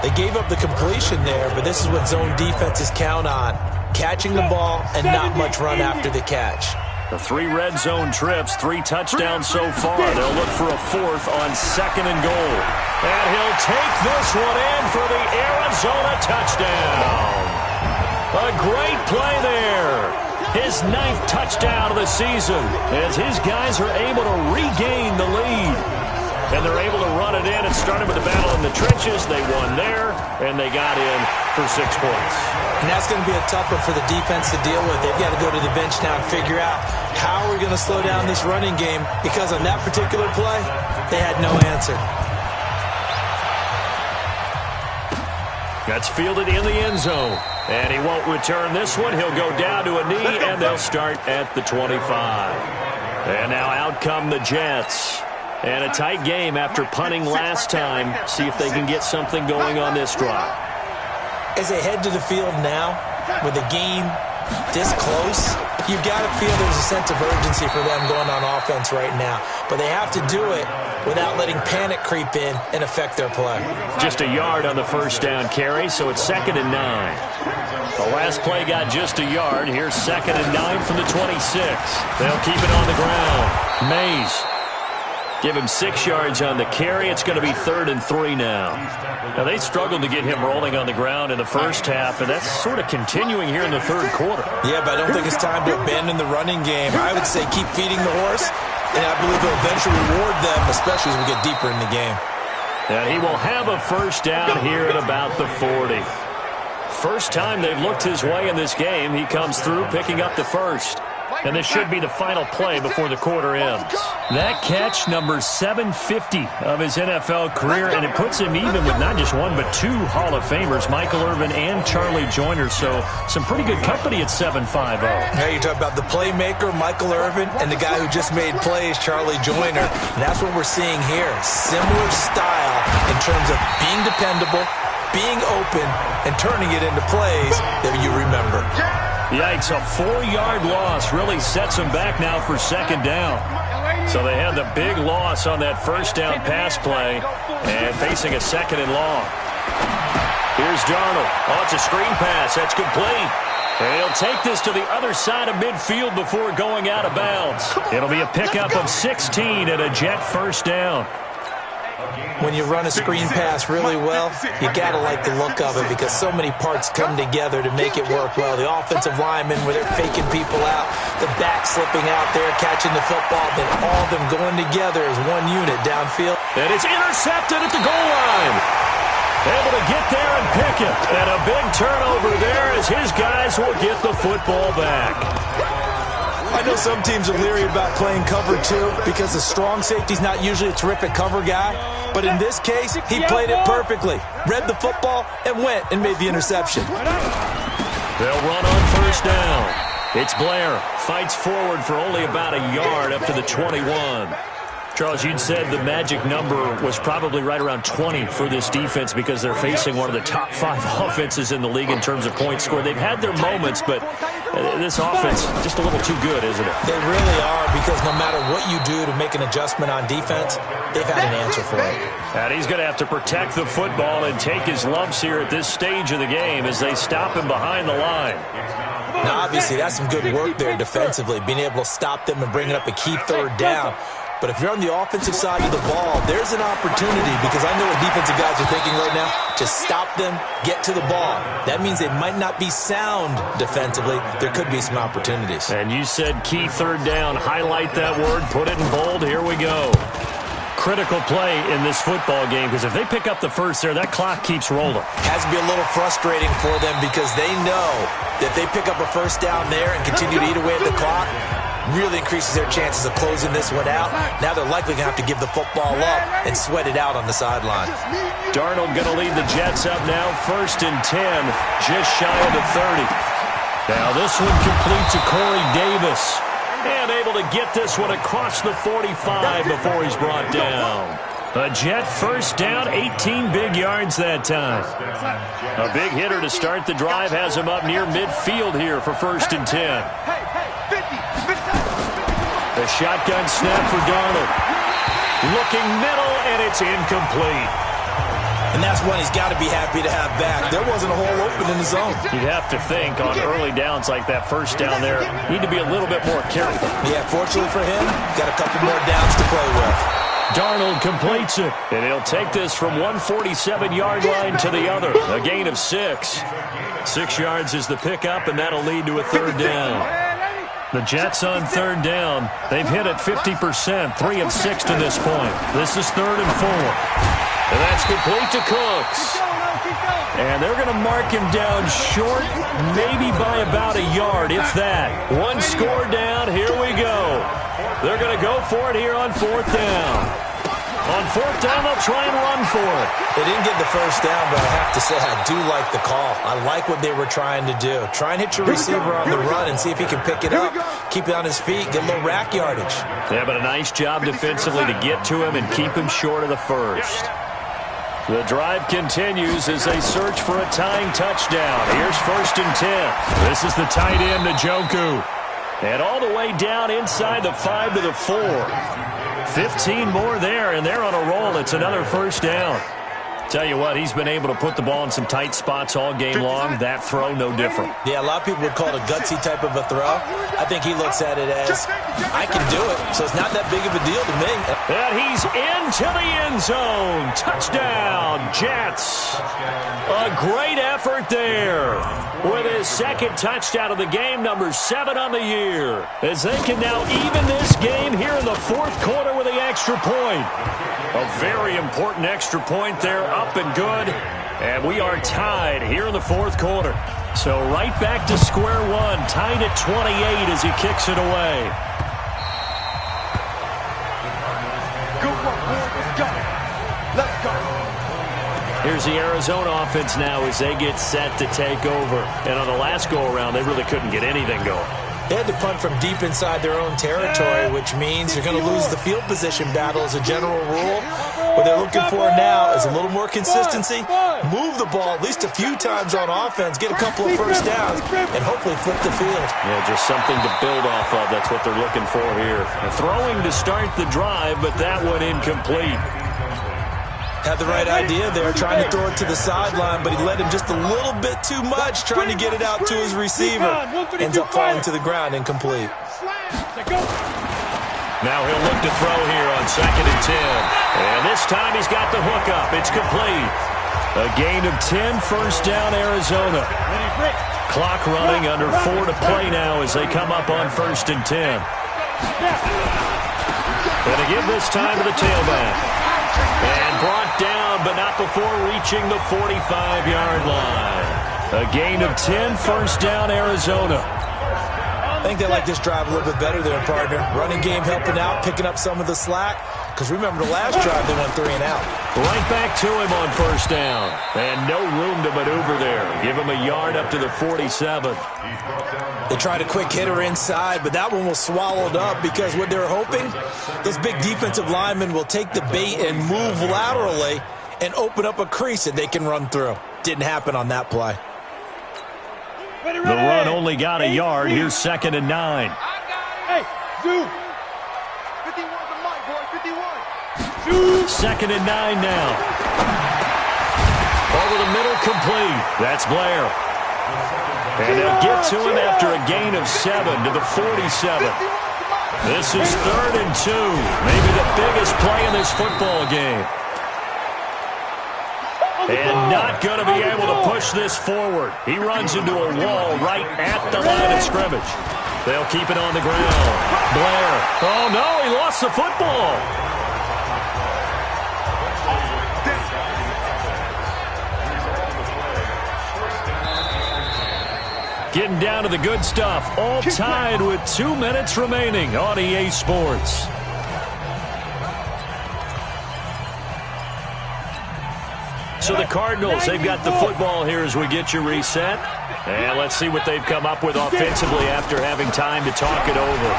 They gave up the completion there, but this is what zone defenses count on. Catching the ball and not much run after the catch. The 3 red zone trips, 3 touchdowns so far. They'll look for a 4th on 2nd and goal. And he'll take this one in for the Arizona touchdown. A great play there. His 9th touchdown of the season as his guys are able to regain the lead. And they're able to run it in. It started with the battle in the trenches. They won there, and they got in for 6 points. And that's going to be a tough one for the defense to deal with. They've got to go to the bench now and figure out how we're going to slow down this running game, because on that particular play, they had no answer. That's fielded in the end zone. And he won't return this one. He'll go down to a knee, and they'll start at the 25. And now out come the Jets. And a tight game after punting last time. See if they can get something going on this drive. As they head to the field now, with the game this close, you've got to feel there's a sense of urgency for them going on offense right now. But they have to do it without letting panic creep in and affect their play. Just a yard on the 1st down carry, so it's 2nd and 9. The last play got just a yard. Here's 2nd and 9 from the 26. They'll keep it on the ground. Mays. Give him 6 yards on the carry. It's going to be 3rd and 3 now. Now, they struggled to get him rolling on the ground in the first half, and that's sort of continuing here in the 3rd quarter. Yeah, but I don't think it's time to abandon the running game. I would say keep feeding the horse, and I believe it'll eventually reward them, especially as we get deeper in the game. And he will have a 1st down here at about the 40. First time they've looked his way in this game. He comes through picking up the 1st. And this should be the final play before the quarter ends. That catch, number 750 of his NFL career, and it puts him even with not just 1 but 2 Hall of Famers, Michael Irvin and Charlie Joyner. So some pretty good company at 750. Hey, you talk about the playmaker, Michael Irvin, and the guy who just made plays, Charlie Joyner. And that's what we're seeing here. Similar style in terms of being dependable, being open, and turning it into plays that you remember. Yikes, a 4-yard loss really sets them back now for 2nd down. So they had the big loss on that 1st down pass play and facing a 2nd and long. Here's Darnold. Oh, it's a screen pass. That's complete. And he'll take this to the other side of midfield before going out of bounds. It'll be a pickup of 16 and a Jet 1st down. When you run a screen pass really well, you got to like the look of it because so many parts come together to make it work well. The offensive linemen, where they're faking people out, the back slipping out there, catching the football, then all of them going together as one unit downfield. And it's intercepted at the goal line. Able to get there and pick it. And a big turnover there as his guys will get the football back. I know some teams are leery about playing cover 2 because the strong safety's not usually a terrific cover guy. But in this case, he played it perfectly. Read the football and went and made the interception. They'll run on first down. It's Blair. Fights forward for only about a yard up to the 21. Charles, you'd said the magic number was probably right around 20 for this defense because they're facing one of the top 5 offenses in the league in terms of points scored. They've had their moments, but this offense just a little too good, isn't it? They really are, because no matter what you do to make an adjustment on defense, they've had an answer for it. And he's going to have to protect the football and take his lumps here at this stage of the game as they stop him behind the line. Now, obviously, that's some good work there defensively, being able to stop them and bringing up a key third down. But if you're on the offensive side of the ball, there's an opportunity, because I know what defensive guys are thinking right now. Just stop them, get to the ball. That means they might not be sound defensively. There could be some opportunities. And you said key third down. Highlight that word. Put it in bold. Here we go. Critical play in this football game, because if they pick up the first there, that clock keeps rolling. Has to be a little frustrating for them, because they know that if they pick up a first down there and continue to eat away at the clock, really increases their chances of closing this one out. Now they're likely going to have to give the football up and sweat it out on the sideline. Darnold going to lead the Jets up now. 1st and 10, just shy of the 30. Now this one complete to Corey Davis. And able to get this one across the 45 before he's brought down. A Jet first down, 18 big yards that time. A big hitter to start the drive has him up near midfield here for 1st and 10. The shotgun snap for Darnold. Looking middle, and it's incomplete. And that's one he's got to be happy to have back. There wasn't a hole open in the zone. You'd have to think on early downs like that first down there, need to be a little bit more careful. Yeah, fortunately for him, got a couple more downs to play with. Darnold completes it, and he'll take this from 147-yard line to the other. A gain of 6. 6 yards is the pickup, and that'll lead to a third down. The Jets on third down. They've hit it 50%, 3 of 6 to this point. This is 3rd and 4. And that's complete to Cooks. And they're going to mark him down short, maybe by about a yard, if that. One score down, here we go. They're going to go for it here on 4th down. On 4th down, they'll try and run for it. They didn't get the first down, but I have to say I do like the call. I like what they were trying to do. Try and hit your receiver on the run and see if he can pick it up, keep it on his feet, get a little rack yardage. Yeah, but a nice job defensively to get to him and keep him short of the first. The drive continues as they search for a tying touchdown. Here's 1st and 10. This is the tight end, Njoku. And all the way down inside the 5 to the 4. 15 more there, and they're on a roll. It's another first down. Tell you what, he's been able to put the ball in some tight spots all game long. That throw, no different. Yeah, a lot of people would call it a gutsy type of a throw. I think he looks at it as, I can do it, so it's not that big of a deal to me. And he's into the end zone. Touchdown, Jets. A great effort there with his 2nd touchdown of the game, number 7 on the year, as they can now even this game here in the 4th quarter with the extra point. A very important extra point there, up and good. And we are tied here in the 4th quarter. So right back to square one, tied at 28 as he kicks it away. Good work, boys. Let's go. Let's go. Here's the Arizona offense now as they get set to take over. And on the last go-around, they really couldn't get anything going. They had to punt from deep inside their own territory, which means you're going to lose the field position battle as a general rule. What they're looking for now is a little more consistency, move the ball at least a few times on offense, get a couple of first downs, and hopefully flip the field. Yeah, just something to build off of. That's what they're looking for here. Throwing to start the drive, but that one incomplete. Had the right idea there, trying to throw it to the sideline, but he led him just a little bit too much, trying to get it out to his receiver. Ends up falling to the ground, incomplete. Now he'll look to throw here on 2nd and 10. And this time he's got the hook up. It's complete. A gain of 10, first down, Arizona. Clock running, under 4 to play now as they come up on 1st and 10. And to give this time to the tailback. And brought down, but not before reaching the 45-yard line. A gain of 10, first down, Arizona. I think they like this drive a little bit better there, partner. Running game helping out, picking up some of the slack. Because remember the last drive, they went 3 and out. Right back to him on first down. And no room to maneuver there. Give him a yard up to the 47. They tried a quick hitter inside, but that one was swallowed up because what they're hoping, those big defensive linemen will take the bait and move laterally and open up a crease that they can run through. Didn't happen on that play. The run only got a yard. Here's 2nd and 9. Hey, Zoo. 51 the mic, boy. 51. 2nd and 9 now. Over the middle, complete. That's Blair. And they'll get to him after a gain of 7 to the 47. This is 3rd and 2. Maybe the biggest play in this football game. And not going to be able to push this forward. He runs into a wall right at the line of scrimmage. They'll keep it on the ground. Blair. Oh, no, he lost the football. Getting down to the good stuff. All tied with 2 minutes remaining on EA Sports. So the Cardinals, they've got the football here as we get you reset. And let's see what they've come up with offensively after having time to talk it over.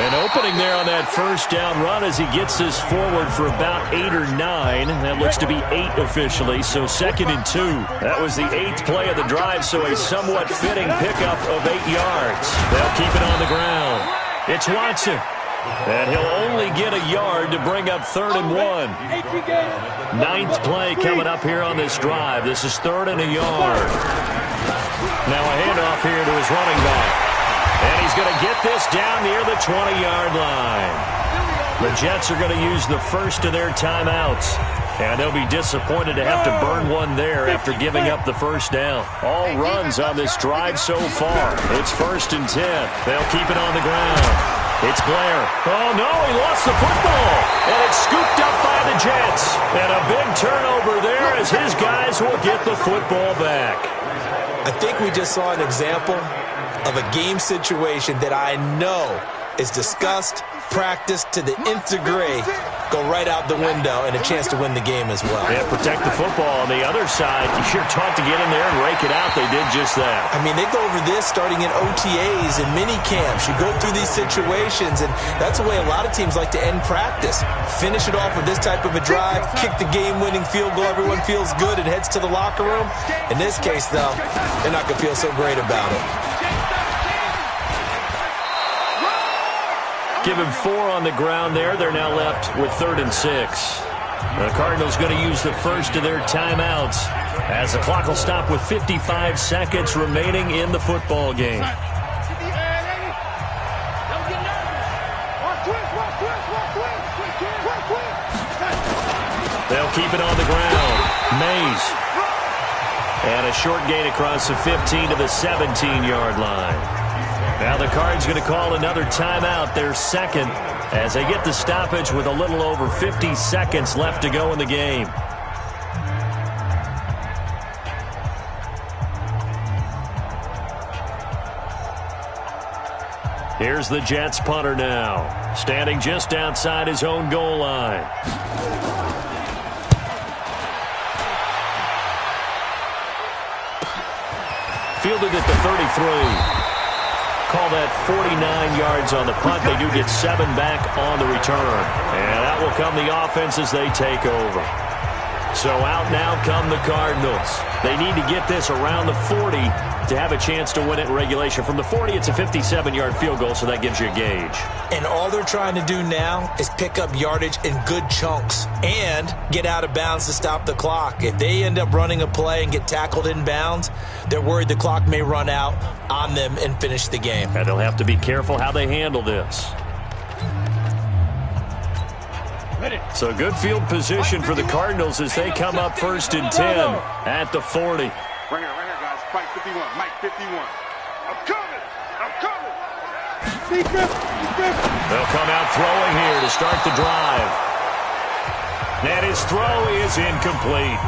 An opening there on that first down run as he gets this forward for about 8 or 9. That looks to be 8 officially, so 2nd and 2. That was the 8th play of the drive, so a somewhat fitting pickup of 8 yards. They'll keep it on the ground. It's Watson. And he'll only get a yard to bring up 3rd and 1. 9th play coming up here on this drive. This is 3rd and a yard. Now a handoff here to his running back. And he's going to get this down near the 20-yard line. The Jets are going to use the first of their timeouts. And they'll be disappointed to have to burn one there after giving up the first down. All runs on this drive so far. It's 1st and 10. They'll keep it on the ground. It's Blair. Oh, no, he lost the football. And it's scooped up by the Jets. And a big turnover there as his guys will get the football back. I think we just saw an example of a game situation that I know is discussed, practiced to the nth degree, go right out the window, and a chance to win the game as well. Yeah, protect the football. On the other side, you're taught to get in there and rake it out. They did just that. I mean, they go over this starting in OTAs and mini camps. You go through these situations, and that's the way a lot of teams like to end practice. Finish it off with this type of a drive, kick the game-winning field goal. Everyone feels good and heads to the locker room. In this case, though, they're not going to feel so great about it. Give him 4 on the ground there. They're now left with 3rd and 6. The Cardinals going to use the first of their timeouts as the clock will stop with 55 seconds remaining in the football game. They'll keep it on the ground. Mays. And a short gain across the 15 to the 17-yard line. Now the Cards going to call another timeout, their 2nd, as they get the stoppage with a little over 50 seconds left to go in the game. Here's the Jets punter now, standing just outside his own goal line. Fielded at the 33. Call that 49 yards on the punt. They do get 7 back on the return. And that will come the offense as they take over. So out now come the Cardinals. They need to get this around the 40 to have a chance to win it in regulation. From the 40, it's a 57-yard field goal, so that gives you a gauge. And all they're trying to do now is pick up yardage in good chunks and get out of bounds to stop the clock. If they end up running a play and get tackled in bounds, they're worried the clock may run out on them and finish the game. And they'll have to be careful how they handle this. So good field position for the Cardinals as they come up 1st and 10 at the 40. Right here, guys. Mike 51. Mike 51. I'm coming. I'm coming. They'll come out throwing here to start the drive. And his throw is incomplete.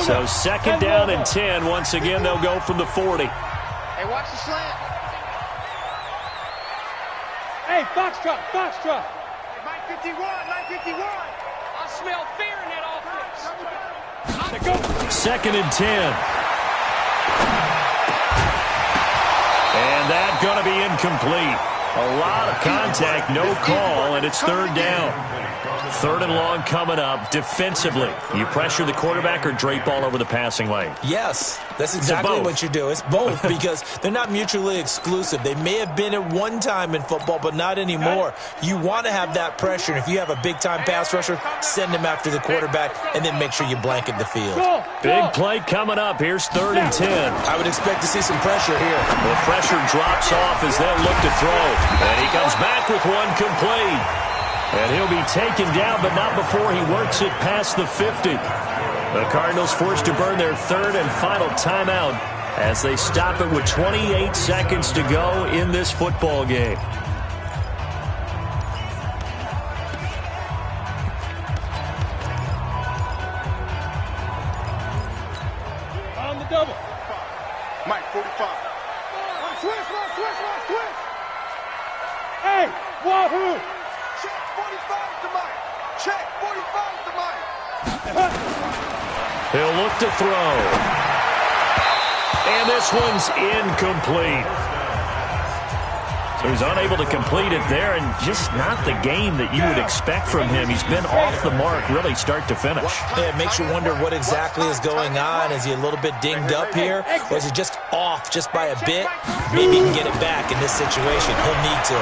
So second down and 10. Once again, they'll go from the 40. Hey, watch the slant. Hey, Foxtrot, Foxtrot. Hey, Mike 51, Mike 51. I smell fear in that offense. Second and 10. And that's going to be incomplete. A lot of contact, no call, and it's third down. Third and long coming up. Defensively, you pressure the quarterback or drape all over the passing lane? Yes, that's exactly what you do. It's both because they're not mutually exclusive. They may have been at one time in football, but not anymore. You want to have that pressure, and if you have a big-time pass rusher, send him after the quarterback, and then make sure you blanket the field. Big play coming up. Here's third and 10. I would expect to see some pressure here. The pressure drops off as they'll look to throw. And he comes back with one complete. And he'll be taken down, but not before he works it past the 50. The Cardinals forced to burn their third and final timeout as they stop it with 28 seconds to go in this football game. On the double. Mike 45. Switch. Hey, wahoo! Check 45 to Mike. Check 45 to Mike. He'll look to throw. And this one's incomplete. So he's unable to complete it there, and just not the game that you would expect from him. He's been off the mark really start to finish. Yeah, it makes you wonder what exactly is going on. Is he a little bit dinged up here, or is he just off just by a bit? Maybe he can get it back in this situation. He'll need to.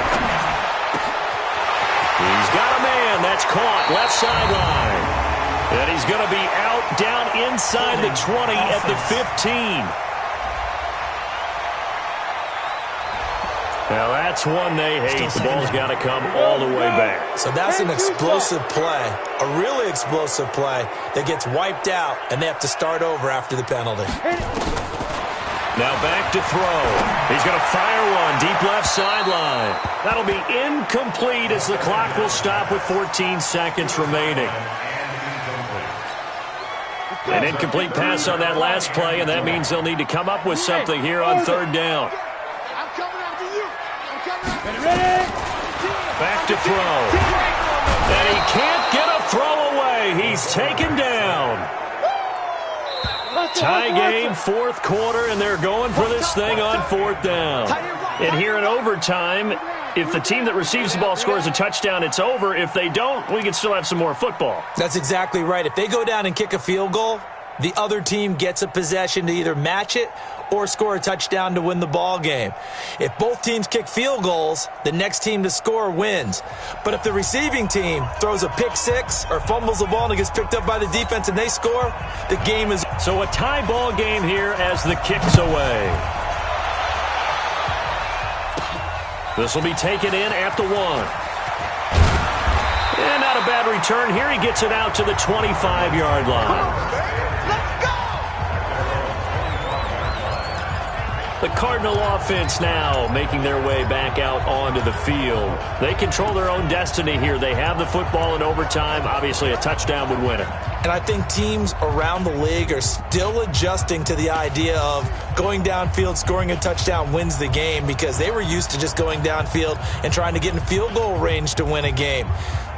He's got a man. That's caught. Left sideline. And he's going to be out down inside the 20 at the 15. Now, that's one they hate. The ball's got to come all the way back. So that's an explosive play, a really explosive play that gets wiped out, and they have to start over after the penalty. Now back to throw. He's going to fire one deep left sideline. That'll be incomplete as the clock will stop with 14 seconds remaining. An incomplete pass on that last play, and that means they'll need to come up with something here on third down. Back to throw. And he can't get a throw away. He's taken down. Tie game, fourth quarter, and they're going for this thing on fourth down. And here in overtime, if the team that receives the ball scores a touchdown, it's over. If they don't, we can still have some more football. That's exactly right. If they go down and kick a field goal, the other team gets a possession to either match it or score a touchdown to win the ball game. If both teams kick field goals, the next team to score wins. But if the receiving team throws a pick six or fumbles the ball and it gets picked up by the defense and they score, the game is... So a tie ball game here as the kick's away. This will be taken in at the 1. And not a bad return here. He gets it out to the 25-yard line. The Cardinal offense now making their way back out onto the field. They control their own destiny here. They have the football in overtime. Obviously, a touchdown would win it. And I think teams around the league are still adjusting to the idea of going downfield, scoring a touchdown wins the game, because they were used to just going downfield and trying to get in field goal range to win a game.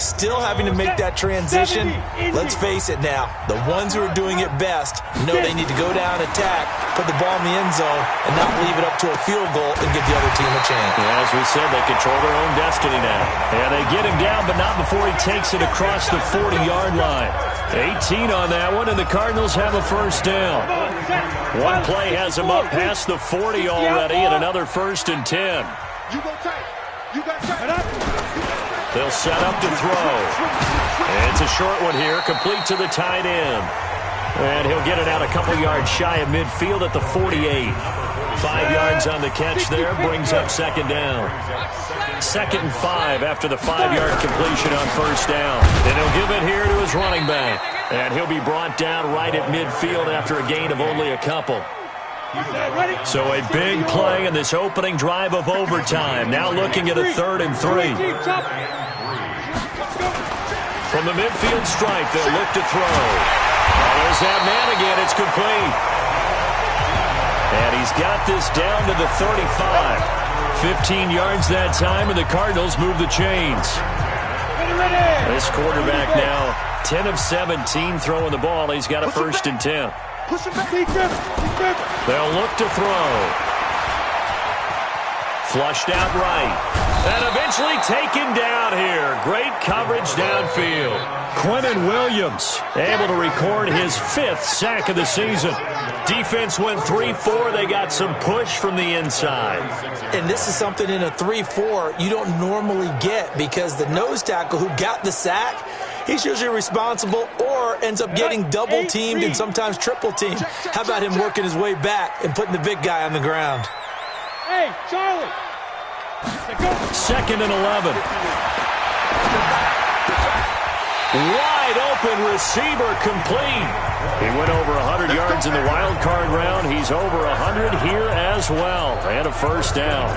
Still having to make that transition. Let's face it now, the ones who are doing it best know they need to go down, attack, put the ball in the end zone, and not leave it up to a field goal and give the other team a chance. Yeah, as we said, they control their own destiny now. And they get him down, but not before he takes it across the 40-yard line. 18 on that one, and the Cardinals have a first down. One play has them up past the 40 already, and another 1st and 10. You go tight. You got tight. They'll set up to throw. And it's a short one here, complete to the tight end. And he'll get it out a couple yards shy of midfield at the 48. 5 yards on the catch there, brings up second down. 2nd and 5 after the 5-yard completion on first down. And he'll give it here to his running back. And he'll be brought down right at midfield after a gain of only a couple. So a big play in this opening drive of overtime. Now looking at a 3rd and 3. From the midfield stripe, they'll look to throw. There's that man again. It's complete. And he's got this down to the 35. 15 yards that time, and the Cardinals move the chains. This quarterback now 10 of 17 throwing the ball. He's got a 1st and 10. They'll look to throw. Flushed out right. And eventually taken down here. Great coverage downfield. Quentin Williams able to record his 5th sack of the season. Defense went 3-4. They got some push from the inside. And this is something in a 3-4 you don't normally get, because the nose tackle who got the sack, he's usually responsible or ends up getting double-teamed and sometimes triple-teamed. How about him working his way back and putting the big guy on the ground? Hey, Charlie. 2nd and 11. Wide open receiver complete. He went over 100 yards in the wild card round. He's over 100 here as well. And a 1st down.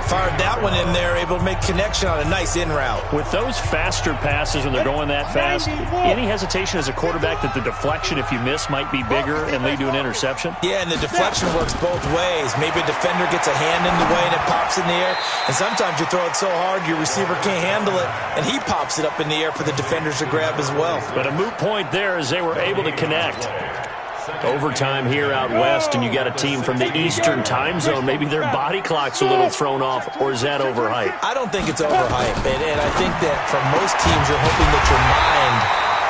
Fired that one in there, able to make connection on a nice in route. With those faster passes when they're going that fast, any hesitation as a quarterback that the deflection, if you miss, might be bigger and lead to an interception? Yeah, and the deflection works both ways. Maybe a defender gets a hand in the way and it pops in the air. And sometimes you throw it so hard your receiver can't handle it, and he pops it up in the air for the defenders to grab as well. But a moot point there as they were able to connect. Overtime here out west, and you got a team from the Eastern time zone. Maybe their body clock's a little thrown off, or is that overhyped? I don't think it's overhyped, and I think that for most teams, you're hoping that your mind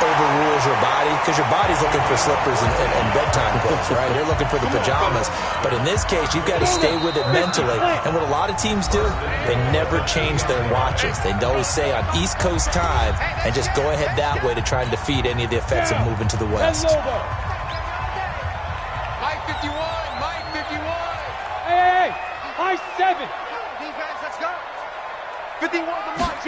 overrules your body, because your body's looking for slippers and bedtime clothes, right? You're looking for the pajamas. But in this case, you've got to stay with it mentally. And what a lot of teams do, they never change their watches. They always say on East Coast time, and just go ahead that way to try and defeat any of the effects of moving to the West. Mike 51, Mike 51. Hey, high 7. Defense, let's go. 51 to Mike.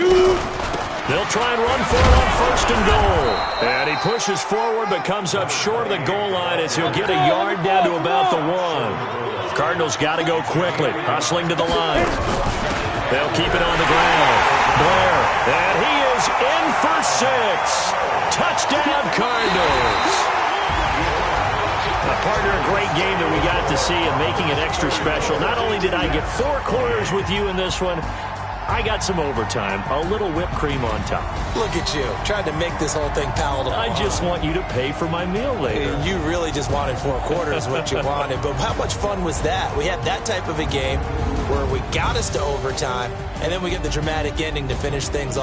They'll try and run for it on 1st and goal. And he pushes forward but comes up short of the goal line as he'll get a yard down to about the 1. Cardinals got to go quickly, hustling to the line. They'll keep it on the ground. Blair, and he is in for 6. Touchdown, Cardinals. Partner, a great game that we got to see and making it extra special. Not only did I get 4 quarters with you in this one, I got some overtime, a little whipped cream on top. Look at you, trying to make this whole thing palatable. I just want you to pay for my meal later. You really just wanted 4 quarters, what you wanted. But how much fun was that? We had that type of a game where we got us to overtime, and then we get the dramatic ending to finish things off.